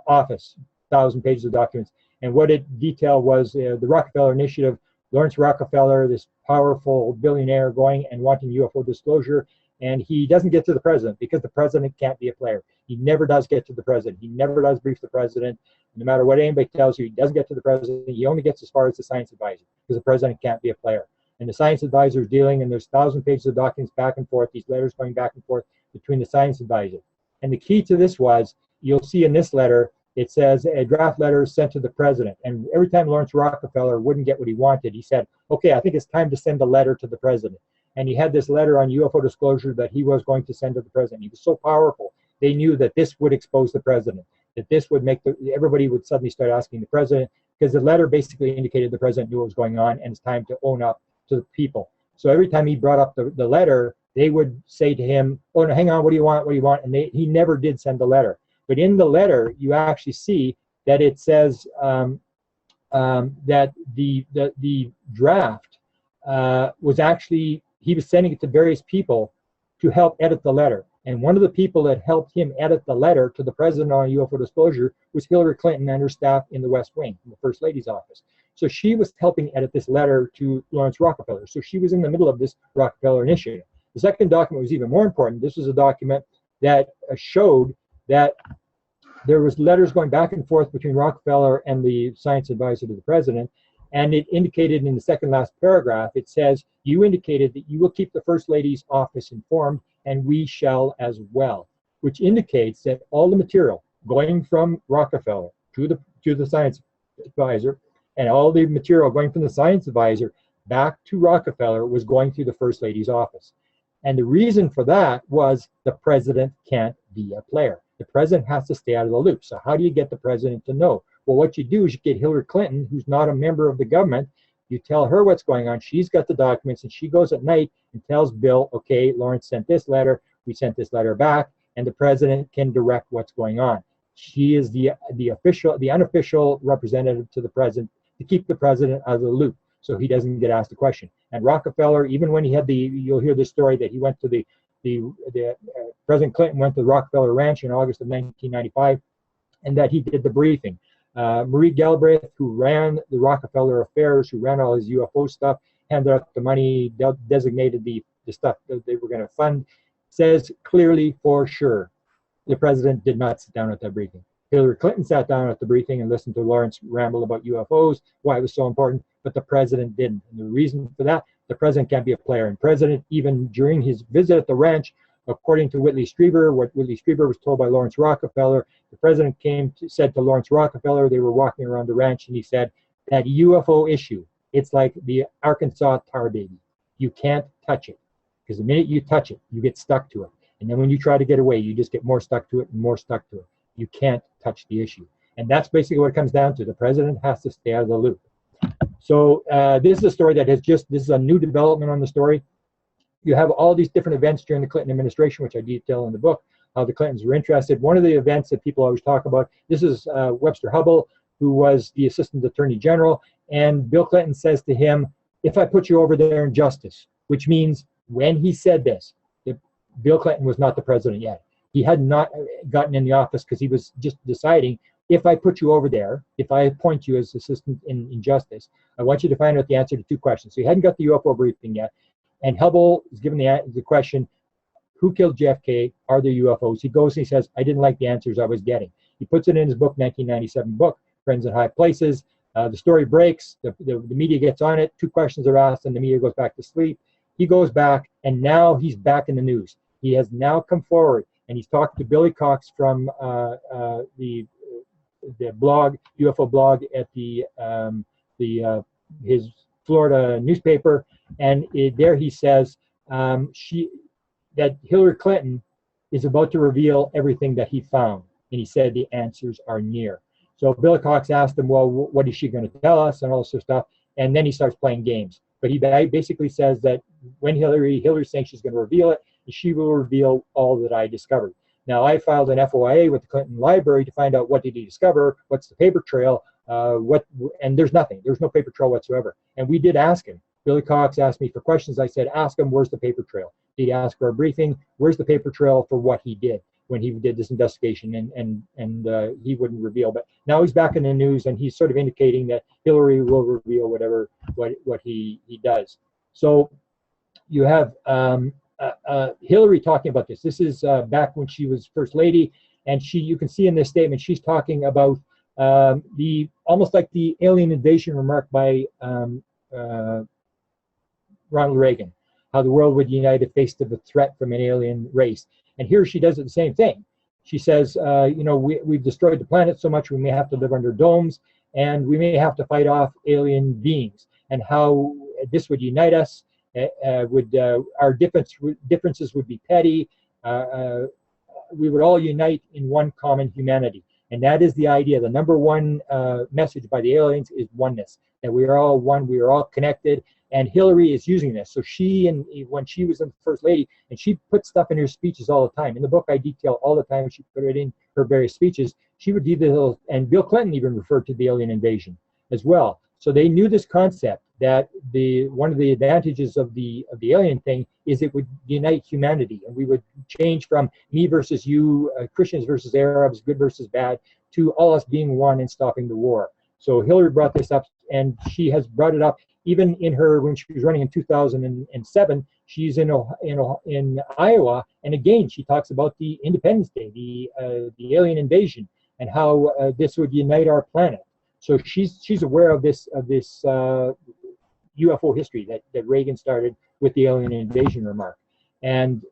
office, 1,000 pages of documents. And what it detailed was the Rockefeller Initiative, Lawrence Rockefeller, this powerful billionaire, going and wanting UFO disclosure, and he doesn't get to the president because the president can't be a player. He never does get to the president. He never does brief the president. No matter what anybody tells you, he doesn't get to the president. He only gets as far as the science advisor because the president can't be a player. And the science advisor is dealing, and there's 1,000 pages of documents back and forth, these letters going back and forth between the science advisor. And the key to this was, you'll see in this letter, it says a draft letter sent to the president. And every time Lawrence Rockefeller wouldn't get what he wanted, he said, okay, I think it's time to send a letter to the president. And he had this letter on UFO disclosure that he was going to send to the president. He was so powerful. They knew that this would expose the president, that this would make everybody would suddenly start asking the president, because the letter basically indicated the president knew what was going on and it's time to own up to the people. So every time he brought up the letter, they would say to him, oh, no, hang on, what do you want, what do you want? And he never did send the letter. But in the letter, you actually see that it says that the draft was actually, he was sending it to various people to help edit the letter. And one of the people that helped him edit the letter to the president on UFO disclosure was Hillary Clinton and her staff in the West Wing, in the First Lady's office. So she was helping edit this letter to Lawrence Rockefeller. So she was in the middle of this Rockefeller Initiative. The second document was even more important. This was a document that showed that there was letters going back and forth between Rockefeller and the science advisor to the president. And it indicated in the second last paragraph, it says, you indicated that you will keep the First Lady's office informed, and we shall as well, which indicates that all the material going from Rockefeller to the science advisor, and all the material going from the science advisor back to Rockefeller was going through the First Lady's office. And the reason for that was the president can't be a player. The president has to stay out of the loop. So how do you get the president to know? Well, what you do is you get Hillary Clinton, who's not a member of the government. You tell her what's going on. She's got the documents, and she goes at night and tells Bill, okay, Lawrence sent this letter. We sent this letter back, and the president can direct what's going on. She is the unofficial representative to the president to keep the president out of the loop so he doesn't get asked a question. And Rockefeller, even when he had you'll hear this story that he went to President Clinton went to the Rockefeller Ranch in August of 1995, and that he did the briefing. Marie Galbraith, who ran the Rockefeller affairs, who ran all his UFO stuff, handed out the money, designated the stuff that they were going to fund, says clearly for sure the president did not sit down at that briefing. Hillary Clinton sat down at the briefing and listened to Lawrence ramble about UFOs, why it was so important, but the president didn't. And the reason for that, the president can't be a player. And president, even during his visit at the ranch, according to Whitley Strieber, what Whitley Strieber was told by Lawrence Rockefeller, the president said to Lawrence Rockefeller, they were walking around the ranch, and he said, that UFO issue, it's like the Arkansas tar baby. You can't touch it, because the minute you touch it, you get stuck to it. And then when you try to get away, you just get more stuck to it and more stuck to it. You can't touch the issue. And that's basically what it comes down to. The president has to stay out of the loop. So this is a story that this is a new development on the story. You have all these different events during the Clinton administration, which I detail in the book, how the Clintons were interested. One of the events that people always talk about, this is Webster Hubbell, who was the Assistant Attorney General, and Bill Clinton says to him, if I put you over there in justice, which means when he said this, Bill Clinton was not the president yet. He had not gotten in the office because he was just deciding, if I put you over there, if I appoint you as assistant in justice, I want you to find out the answer to two questions. So he hadn't got the UFO briefing yet. And Hubbell is given the question, who killed JFK? Are there UFOs? He goes and he says, I didn't like the answers I was getting. He puts it in his book, 1997 book, Friends in High Places. The story breaks, the media gets on it, two questions are asked, and the media goes back to sleep. He goes back, and now he's back in the news. He has now come forward, and he's talked to Billy Cox from the blog, UFO blog at his Florida newspaper, and there he says that Hillary Clinton is about to reveal everything that he found, and he said the answers are near. So Billy Cox asked him, well, what is she going to tell us, and all this sort of stuff, and then he starts playing games. But he basically says that when Hillary's saying she's going to reveal it, she will reveal all that I discovered. Now, I filed an FOIA with the Clinton Library to find out what did he discover, what's the paper trail, and there's nothing. There's no paper trail whatsoever. And we did ask him. Billy Cox asked me for questions. I said, ask him, where's the paper trail? Did he ask for a briefing? Where's the paper trail for what he did when he did this investigation? And he wouldn't reveal. But now he's back in the news, and he's sort of indicating that Hillary will reveal what he does. So you have Hillary talking about this. This is back when she was First Lady, and you can see in this statement she's talking about almost like the alien invasion remark by Ronald Reagan, how the world would unite if faced with a threat from an alien race. And here she does it the same thing. She says, we've destroyed the planet so much we may have to live under domes, and we may have to fight off alien beings, and how this would unite us. Our differences would be petty. We would all unite in one common humanity. And that is the idea. The number one message by the aliens is oneness, that we are all one, we are all connected. And Hillary is using this. So when she was in First Lady, and she put stuff in her speeches all the time. In the book, I detail all the time, she put it in her various speeches. She would detail, and Bill Clinton even referred to the alien invasion as well. So they knew this concept that one of the advantages of the alien thing is it would unite humanity, and we would change from me versus you, Christians versus Arabs, good versus bad, to all us being one and stopping the war. So Hillary brought this up, and she has brought it up even when she was running in 2007. She's in Iowa, and again she talks about the Independence Day, the alien invasion, and how this would unite our planet. So she's aware of this UFO history that Reagan started with the alien invasion remark, and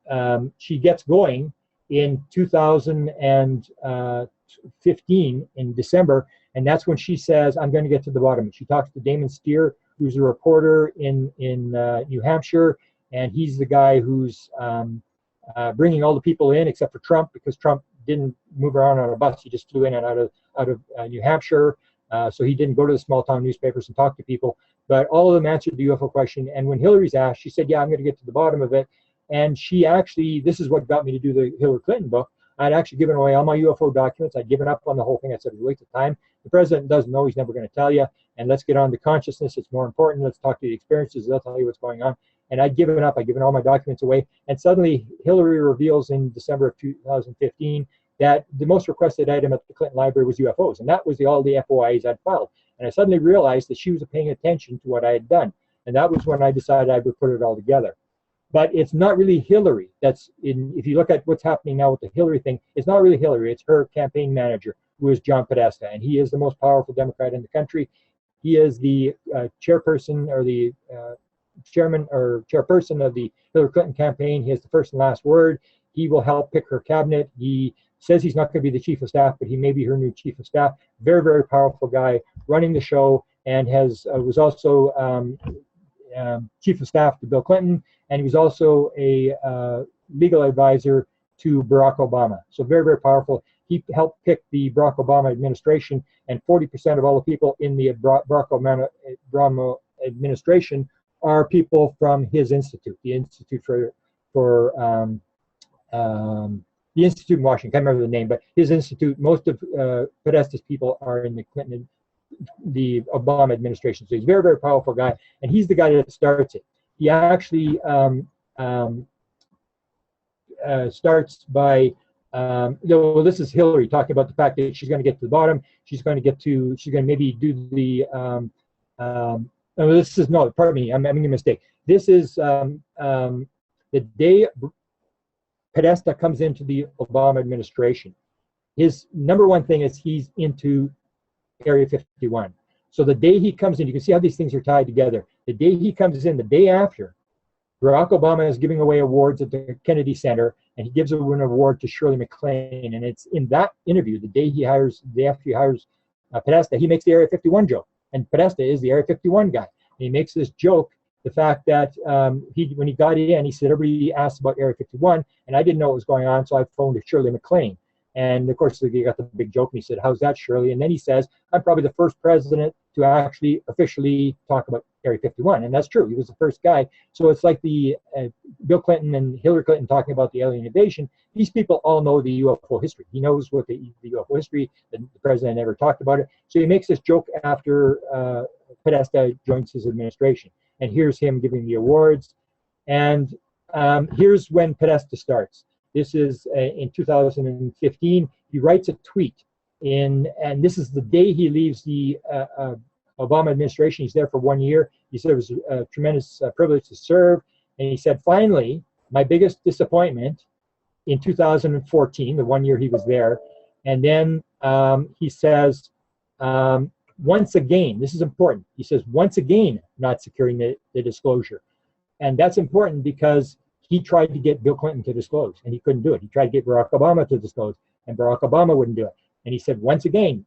she gets going in 2015 in December, and that's when she says, "I'm going to get to the bottom." She talks to Damon Steer, who's a reporter in New Hampshire, and he's the guy who's bringing all the people in except for Trump, because Trump didn't move around on a bus. He just flew in and out of New Hampshire. So he didn't go to the small town newspapers and talk to people, but all of them answered the UFO question. And when Hillary's asked, she said, yeah, I'm going to get to the bottom of it. And she actually, this is what got me to do the Hillary Clinton book. I'd actually given away all my UFO documents. I'd given up on the whole thing. I said, it was a waste of time. The president doesn't know. He's never going to tell you. And let's get on to consciousness. It's more important. Let's talk to the experiences. They'll tell you what's going on. And I'd given up. I'd given all my documents away. And suddenly Hillary reveals in December of 2015 that the most requested item at the Clinton Library was UFOs. And that was all the FOIAs I'd filed. And I suddenly realized that she was paying attention to what I had done. And that was when I decided I would put it all together. But it's not really Hillary that's in, if you look at what's happening now with the Hillary thing, it's not really Hillary, it's her campaign manager, who is John Podesta. And he is the most powerful Democrat in the country. He is the chairperson, or the chairman or chairperson of the Hillary Clinton campaign. He has the first and last word. He will help pick her cabinet. He says he's not going to be the chief of staff, but he may be her new chief of staff. Very, very powerful guy running the show, and was also chief of staff to Bill Clinton, and he was also a legal advisor to Barack Obama. So very, very powerful. He helped pick the Barack Obama administration, and 40% of all the people in the Barack Obama administration are people from his institute, the Institute the Institute in Washington. Can't remember the name, but his institute. Most of Podesta's people are in the Obama administration. So he's a very, very powerful guy, and he's the guy that starts it. He actually starts by, well, this is Hillary talking about the fact that she's going to get to the bottom. She's going to maybe do the, no, this is, no, pardon me, I'm making a mistake. This is the day Podesta comes into the Obama administration. His number one thing is he's into Area 51. So the day he comes in, you can see how these things are tied together. The day he comes in, the day after, Barack Obama is giving away awards at the Kennedy Center, and he gives an award to Shirley MacLaine. And it's in that interview, the day after he hires Podesta, he makes the Area 51 joke. And Podesta is the Area 51 guy. And he makes this joke, the fact that when he got in, he said, everybody asked about Area 51, and I didn't know what was going on, so I phoned to Shirley MacLaine. And of course, he got the big joke, and he said, how's that, Shirley? And then he says, I'm probably the first president to actually officially talk about Area 51. And that's true. He was the first guy. So it's like the Bill Clinton and Hillary Clinton talking about the alien invasion. These people all know the UFO history. He knows what the UFO history, the president never talked about it. So he makes this joke after Podesta joins his administration. And here's him giving the awards. And here's when Podesta starts. This is in 2015. He writes a tweet and this is the day he leaves the Obama administration. He's there for 1 year. He said it was a tremendous privilege to serve. And he said, finally, my biggest disappointment in 2014, the 1 year he was there. And then he says, once again, this is important. He says, once again, not securing the disclosure. And that's important because he tried to get Bill Clinton to disclose, and he couldn't do it. He tried to get Barack Obama to disclose, and Barack Obama wouldn't do it. And he said, once again,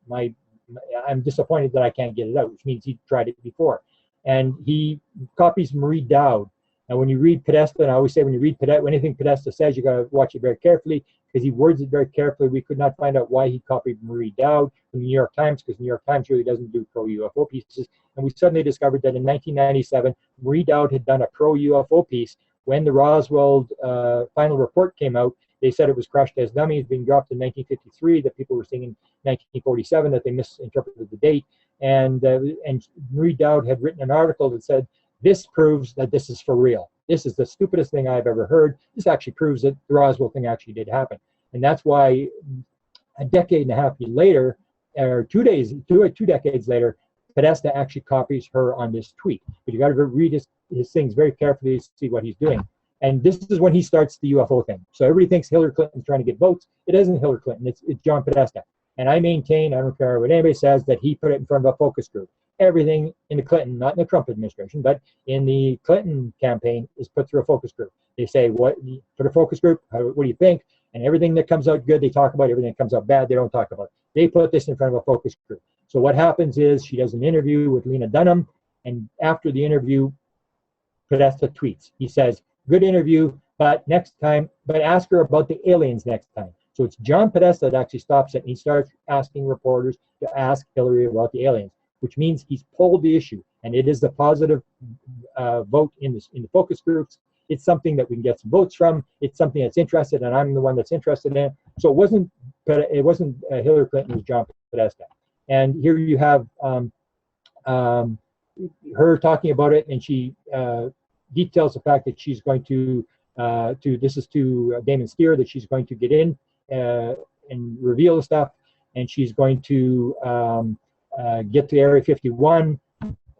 I'm disappointed that I can't get it out, which means he tried it before. And he copies Marie Dowd. And when you read Podesta, and I always say when you read Podesta, anything Podesta says, you got to watch it very carefully because he words it very carefully. We could not find out why he copied Marie Dowd from the New York Times, because the New York Times really doesn't do pro-UFO pieces. And we suddenly discovered that in 1997, Marie Dowd had done a pro-UFO piece. When the Roswell final report came out, they said it was crushed as dummies, being dropped in 1953, that people were seeing in 1947, that they misinterpreted the date. And Marie Dowd had written an article that said, this proves that this is for real. This is the stupidest thing I've ever heard. This actually proves that the Roswell thing actually did happen. And that's why a decade and a half later, or 2 decades later, Podesta actually copies her on this tweet. But you got to read his things very carefully to see what he's doing. And this is when he starts the UFO thing. So everybody thinks Hillary Clinton's trying to get votes. It isn't Hillary Clinton. It's John Podesta. And I maintain, I don't care what anybody says, that he put it in front of a focus group. Everything in the Clinton, not in the Trump administration, but in the Clinton campaign is put through a focus group. They say, what, put a focus group, what do you think? And everything that comes out good, they talk about. Everything that comes out bad, they don't talk about. They put this in front of a focus group. So what happens is she does an interview with Lena Dunham, and after the interview, Podesta tweets. He says, good interview, but next time, but ask her about the aliens next time. So it's John Podesta that actually stops it, and he starts asking reporters to ask Hillary about the aliens, which means he's pulled the issue, and it is a positive vote in the focus groups. It's something that we can get some votes from. It's something that's interested, and I'm the one that's interested in it. So it wasn't Hillary Clinton, it was John Podesta. And here you have her talking about it, and she details the fact that she's going to this is to Damon Steer, that she's going to get in and reveal the stuff, and she's going to get to Area 51,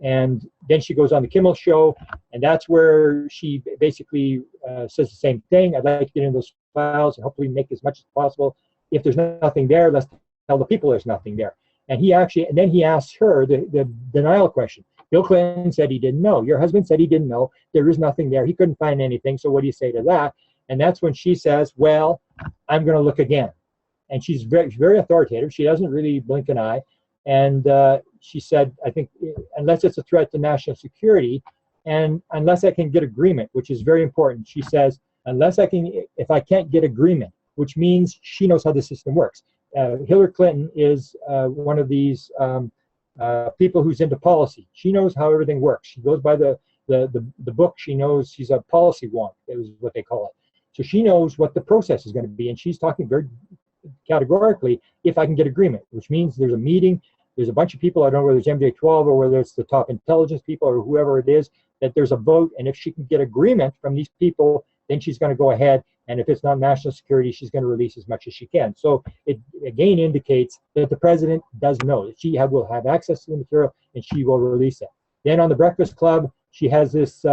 and then she goes on the Kimmel show, and that's where she basically says the same thing. I'd like to get into those files and hopefully make as much as possible. If there's nothing there, let's tell the people there's nothing there. And then he asks her the denial question. Bill Clinton said he didn't know. Your husband said he didn't know. There is nothing there. He couldn't find anything. So what do you say to that? And that's when she says, well, I'm going to look again. And she's very, very authoritative. She doesn't really blink an eye. And she said, I think, unless it's a threat to national security, and unless I can get agreement, which is very important, she says, if I can't get agreement, which means she knows how the system works. Hillary Clinton is one of these people who's into policy. She knows how everything works. She goes by the book. She knows she's a policy wonk, is what they call it. So she knows what the process is going to be, and she's talking very categorically, if I can get agreement, which means there's a meeting, there's a bunch of people, I don't know whether it's MJ-12 or whether it's the top intelligence people or whoever it is, that there's a vote, and if she can get agreement from these people, then she's going to go ahead, and if it's not national security, she's going to release as much as she can. So it again indicates that the president does know that she will have access to the material, and she will release it. Then on the Breakfast Club, she has this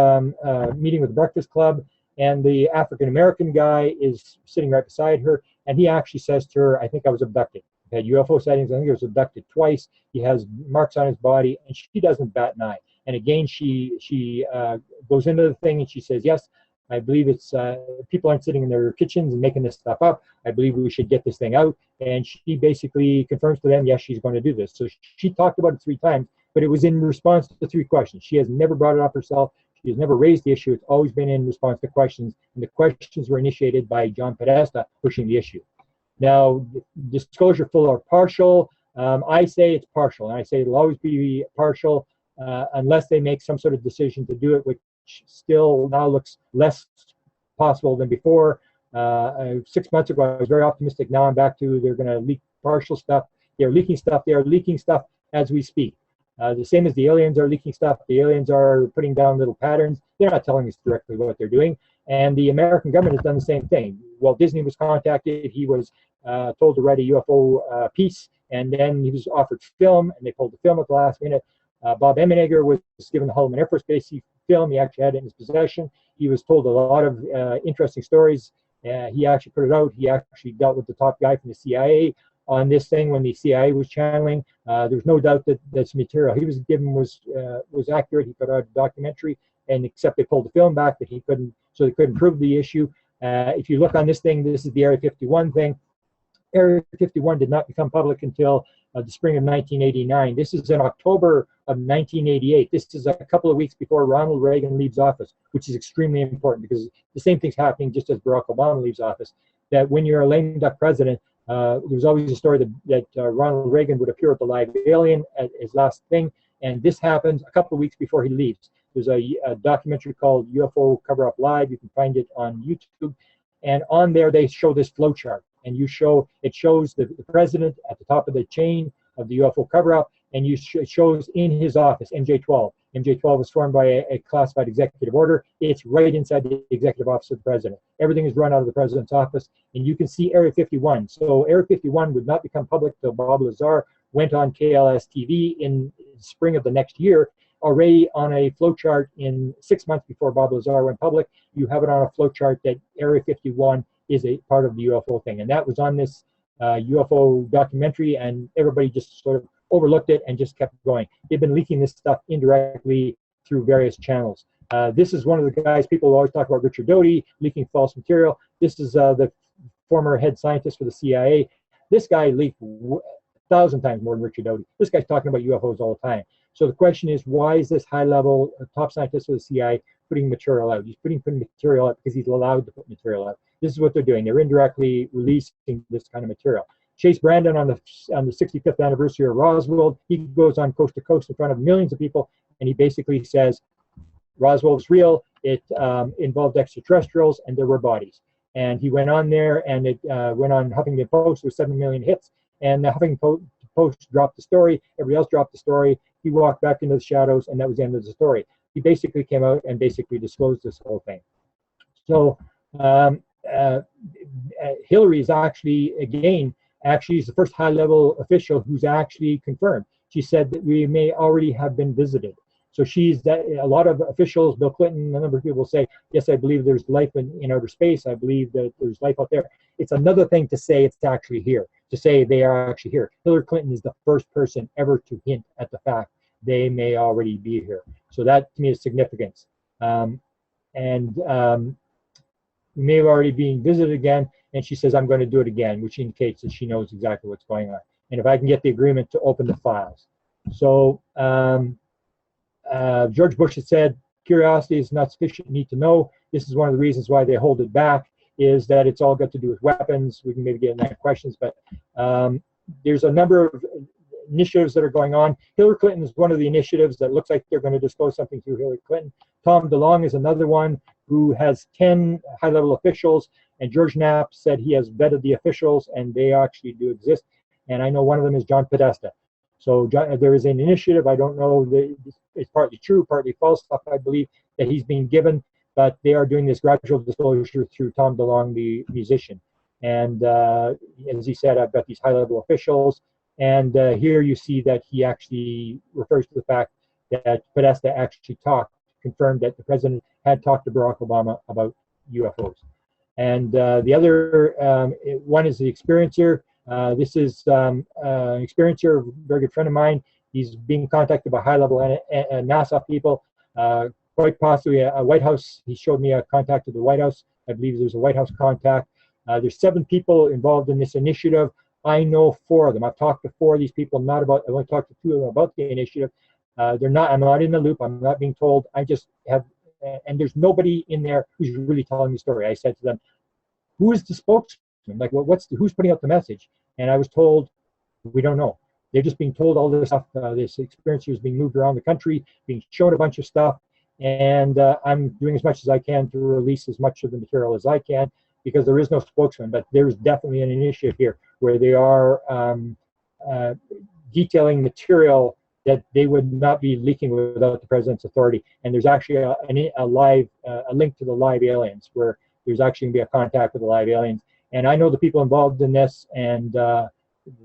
meeting with the Breakfast Club, and the African-American guy is sitting right beside her, and he actually says to her, I think I was abducted. He had UFO sightings. I think he was abducted twice. He has marks on his body, and she doesn't bat an eye. And again, she goes into the thing, and she says, yes, I believe it's people aren't sitting in their kitchens and making this stuff up. I believe we should get this thing out. And she basically confirms to them, yes, she's going to do this. So she talked about it 3 times, but it was in response to 3 questions. She has never brought it up herself. She has never raised the issue. It's always been in response to questions, and the questions were initiated by John Podesta pushing the issue. Now, disclosure full or partial, I say it's partial, and I say it'll always be partial unless they make some sort of decision to do it, which still now looks less possible than before. 6 months ago, I was very optimistic. Now I'm back to they're going to leak partial stuff. They're leaking stuff. They are leaking stuff as we speak. The same as the aliens are leaking stuff. The aliens are putting down little patterns. They're not telling us directly what they're doing. And the American government has done the same thing. Walt Disney was contacted. He was told to write a UFO piece, and then he was offered film, and they pulled the film at the last minute. Bob Emenegger was given the Holloman Air Force Base film. He actually had it in his possession. He was told a lot of interesting stories. He actually put it out. He actually dealt with the top guy from the CIA on this thing when the CIA was channeling. There's no doubt that this material he was given was accurate. He put out a documentary, and except they pulled the film back, that he couldn't, so they couldn't prove the issue. If you look on this thing, this is the Area 51 thing. Area 51 did not become public until the spring of 1989. This is in October of 1988. This is a couple of weeks before Ronald Reagan leaves office, which is extremely important because the same thing's happening just as Barack Obama leaves office. That when you're a lame duck president, there's always a story that Ronald Reagan would appear with the live alien at his last thing, and this happened a couple of weeks before he leaves. There's a documentary called UFO Cover-Up Live. You can find it on YouTube, and on there they show this flow chart, and it shows the president at the top of the chain of the UFO cover-up, and it shows in his office, MJ12. MJ12 was formed by a classified executive order. It's right inside the executive office of the president. Everything is run out of the president's office, and you can see Area 51. So Area 51 would not become public till Bob Lazar went on KLS TV in spring of the next year. Already on a flowchart in 6 months before Bob Lazar went public, you have it on a flowchart that Area 51 is a part of the UFO thing. And that was on this UFO documentary, and everybody just sort of overlooked it and just kept going. They've been leaking this stuff indirectly through various channels. This is one of the guys, people always talk about Richard Doty leaking false material. This is the former head scientist for the CIA. This guy leaked 1,000 times more than Richard Doty. This guy's talking about UFOs all the time. So the question is, why is this high-level top scientist for the CIA putting material out? He's putting material out because he's allowed to put material out. This is what they're doing. They're indirectly releasing this kind of material. Chase Brandon, on the 65th anniversary of Roswell, he goes on coast to coast in front of millions of people, and he basically says, Roswell was real, it involved extraterrestrials, and there were bodies. And he went on there, and it went on Huffington Post with 7 million hits, and the Huffington Post dropped the story, everybody else dropped the story, he walked back into the shadows, and that was the end of the story. He basically came out and basically disclosed this whole thing. So Hillary is actually, again, is the first high-level official who's actually confirmed. She said that we may already have been visited. So she's that. A lot of officials, Bill Clinton, a number of people will say, yes, I believe there's life in outer space. I believe that there's life out there. It's another thing to say it's actually here, to say they are actually here. Hillary Clinton is the first person ever to hint at the fact they may already be here. So that, to me, is significance. We may have already been visited again, and she says, I'm going to do it again, which indicates that she knows exactly what's going on. And if I can get the agreement to open the files. So George Bush had said, curiosity is not sufficient, need to know. This is one of the reasons why they hold it back, is that it's all got to do with weapons. We can maybe get into that questions, but there's a number of initiatives that are going on. Hillary Clinton is one of the initiatives that looks like they're going to disclose something through Hillary Clinton. Tom DeLonge is another one who has 10 high-level officials, and George Knapp said he has vetted the officials, and they actually do exist. And I know one of them is John Podesta. So there is an initiative, I don't know, it's partly true, partly false stuff, I believe, that he's being given, but they are doing this gradual disclosure through Tom DeLonge, the musician. And as he said, I've got these high-level officials, and here you see that he actually refers to the fact that Podesta actually confirmed that the president had talked to Barack Obama about UFOs. And the other one is the Experiencer. This is an Experiencer, a very good friend of mine. He's being contacted by high-level NASA people, quite possibly a White House. He showed me a contact to the White House. I believe there's a White House contact. There's 7 people involved in this initiative. I know 4 of them. I've talked to 4 of these people, I only talked to 2 of them about the initiative. I'm not in the loop. I'm not being told. I just have, and there's nobody in there who's really telling the story. I said to them, who is the spokesman? Like, who's putting out the message? And I was told, we don't know. They're just being told all this stuff. This experiencer is being moved around the country, being shown a bunch of stuff, and I'm doing as much as I can to release as much of the material as I can, because there is no spokesman. But there's definitely an initiative here where they are detailing material that they would not be leaking without the president's authority. And there's actually a link to the live aliens, where there's actually going to be a contact with the live aliens. And I know the people involved in this, and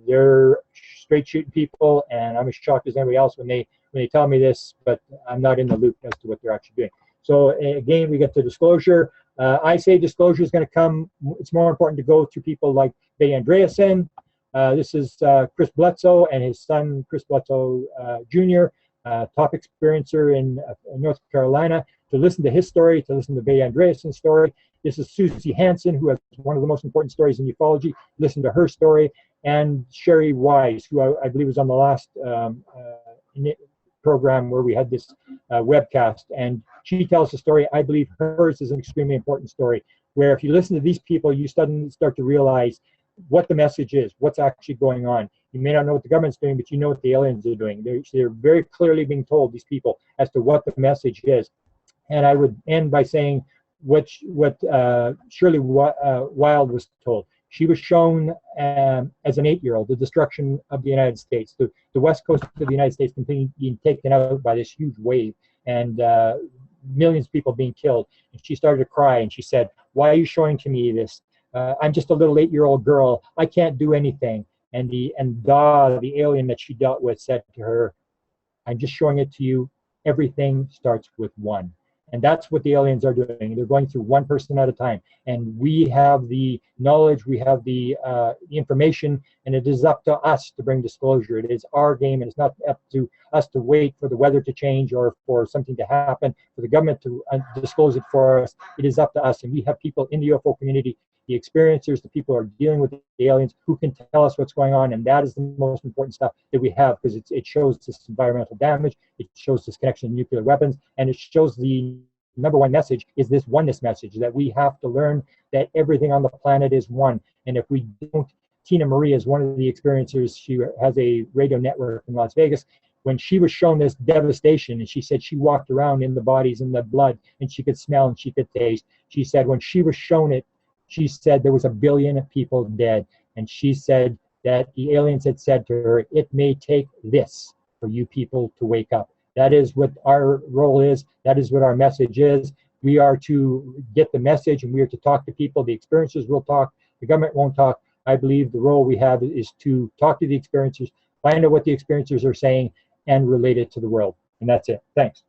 they're straight shooting people, and I'm as shocked as anybody else when they tell me this, but I'm not in the loop as to what they're actually doing. So again, we get to disclosure. I say disclosure is going to come. It's more important to go through people like Bay Andreasen. This is Chris Bledsoe and his son, Chris Bledsoe Jr., top experiencer in North Carolina, to listen to his story, to listen to Bay Andreasen's story. This is Susie Hansen, who has one of the most important stories in ufology. Listen to her story. And Sherry Wise, who I believe was on the last program where we had this webcast. And she tells the story. I believe hers is an extremely important story, where if you listen to these people, you suddenly start to realize what the message is, what's actually going on. You may not know what the government's doing, but you know what the aliens are doing. They're very clearly being told, these people, as to what the message is. And I would end by saying what Shirley Wild was told. She was shown as an 8-year-old the destruction of the United States. The west coast of the United States being taken out by this huge wave, and millions of people being killed. And she started to cry, and she said, "Why are you showing to me this? I'm just a little 8-year-old girl. I can't do anything." And the alien that she dealt with, said to her, "I'm just showing it to you. Everything starts with one." And that's what the aliens are doing. They're going through one person at a time. And we have the knowledge, we have the information, and it is up to us to bring disclosure. It is our game, and it's not up to us to wait for the weather to change or for something to happen, for the government to disclose it for us. It is up to us. And we have people in the UFO community, the experiencers, the people who are dealing with the aliens, who can tell us what's going on. And that is the most important stuff that we have, because it shows this environmental damage, it shows this connection to nuclear weapons, and it shows the number one message is this oneness message, that we have to learn that everything on the planet is one. And if we don't, Tina Marie is one of the experiencers. She has a radio network in Las Vegas. When she was shown this devastation, and she said she walked around in the bodies and the blood, and she could smell and she could taste. She said when she was shown it, she said there was 1 billion people dead. And she said that the aliens had said to her, "It may take this for you people to wake up." That is what our role is. That is what our message is. We are to get the message, and we are to talk to people. The experiencers will talk. The government won't talk. I believe the role we have is to talk to the experiencers, find out what the experiencers are saying, and relate it to the world. And that's it. Thanks.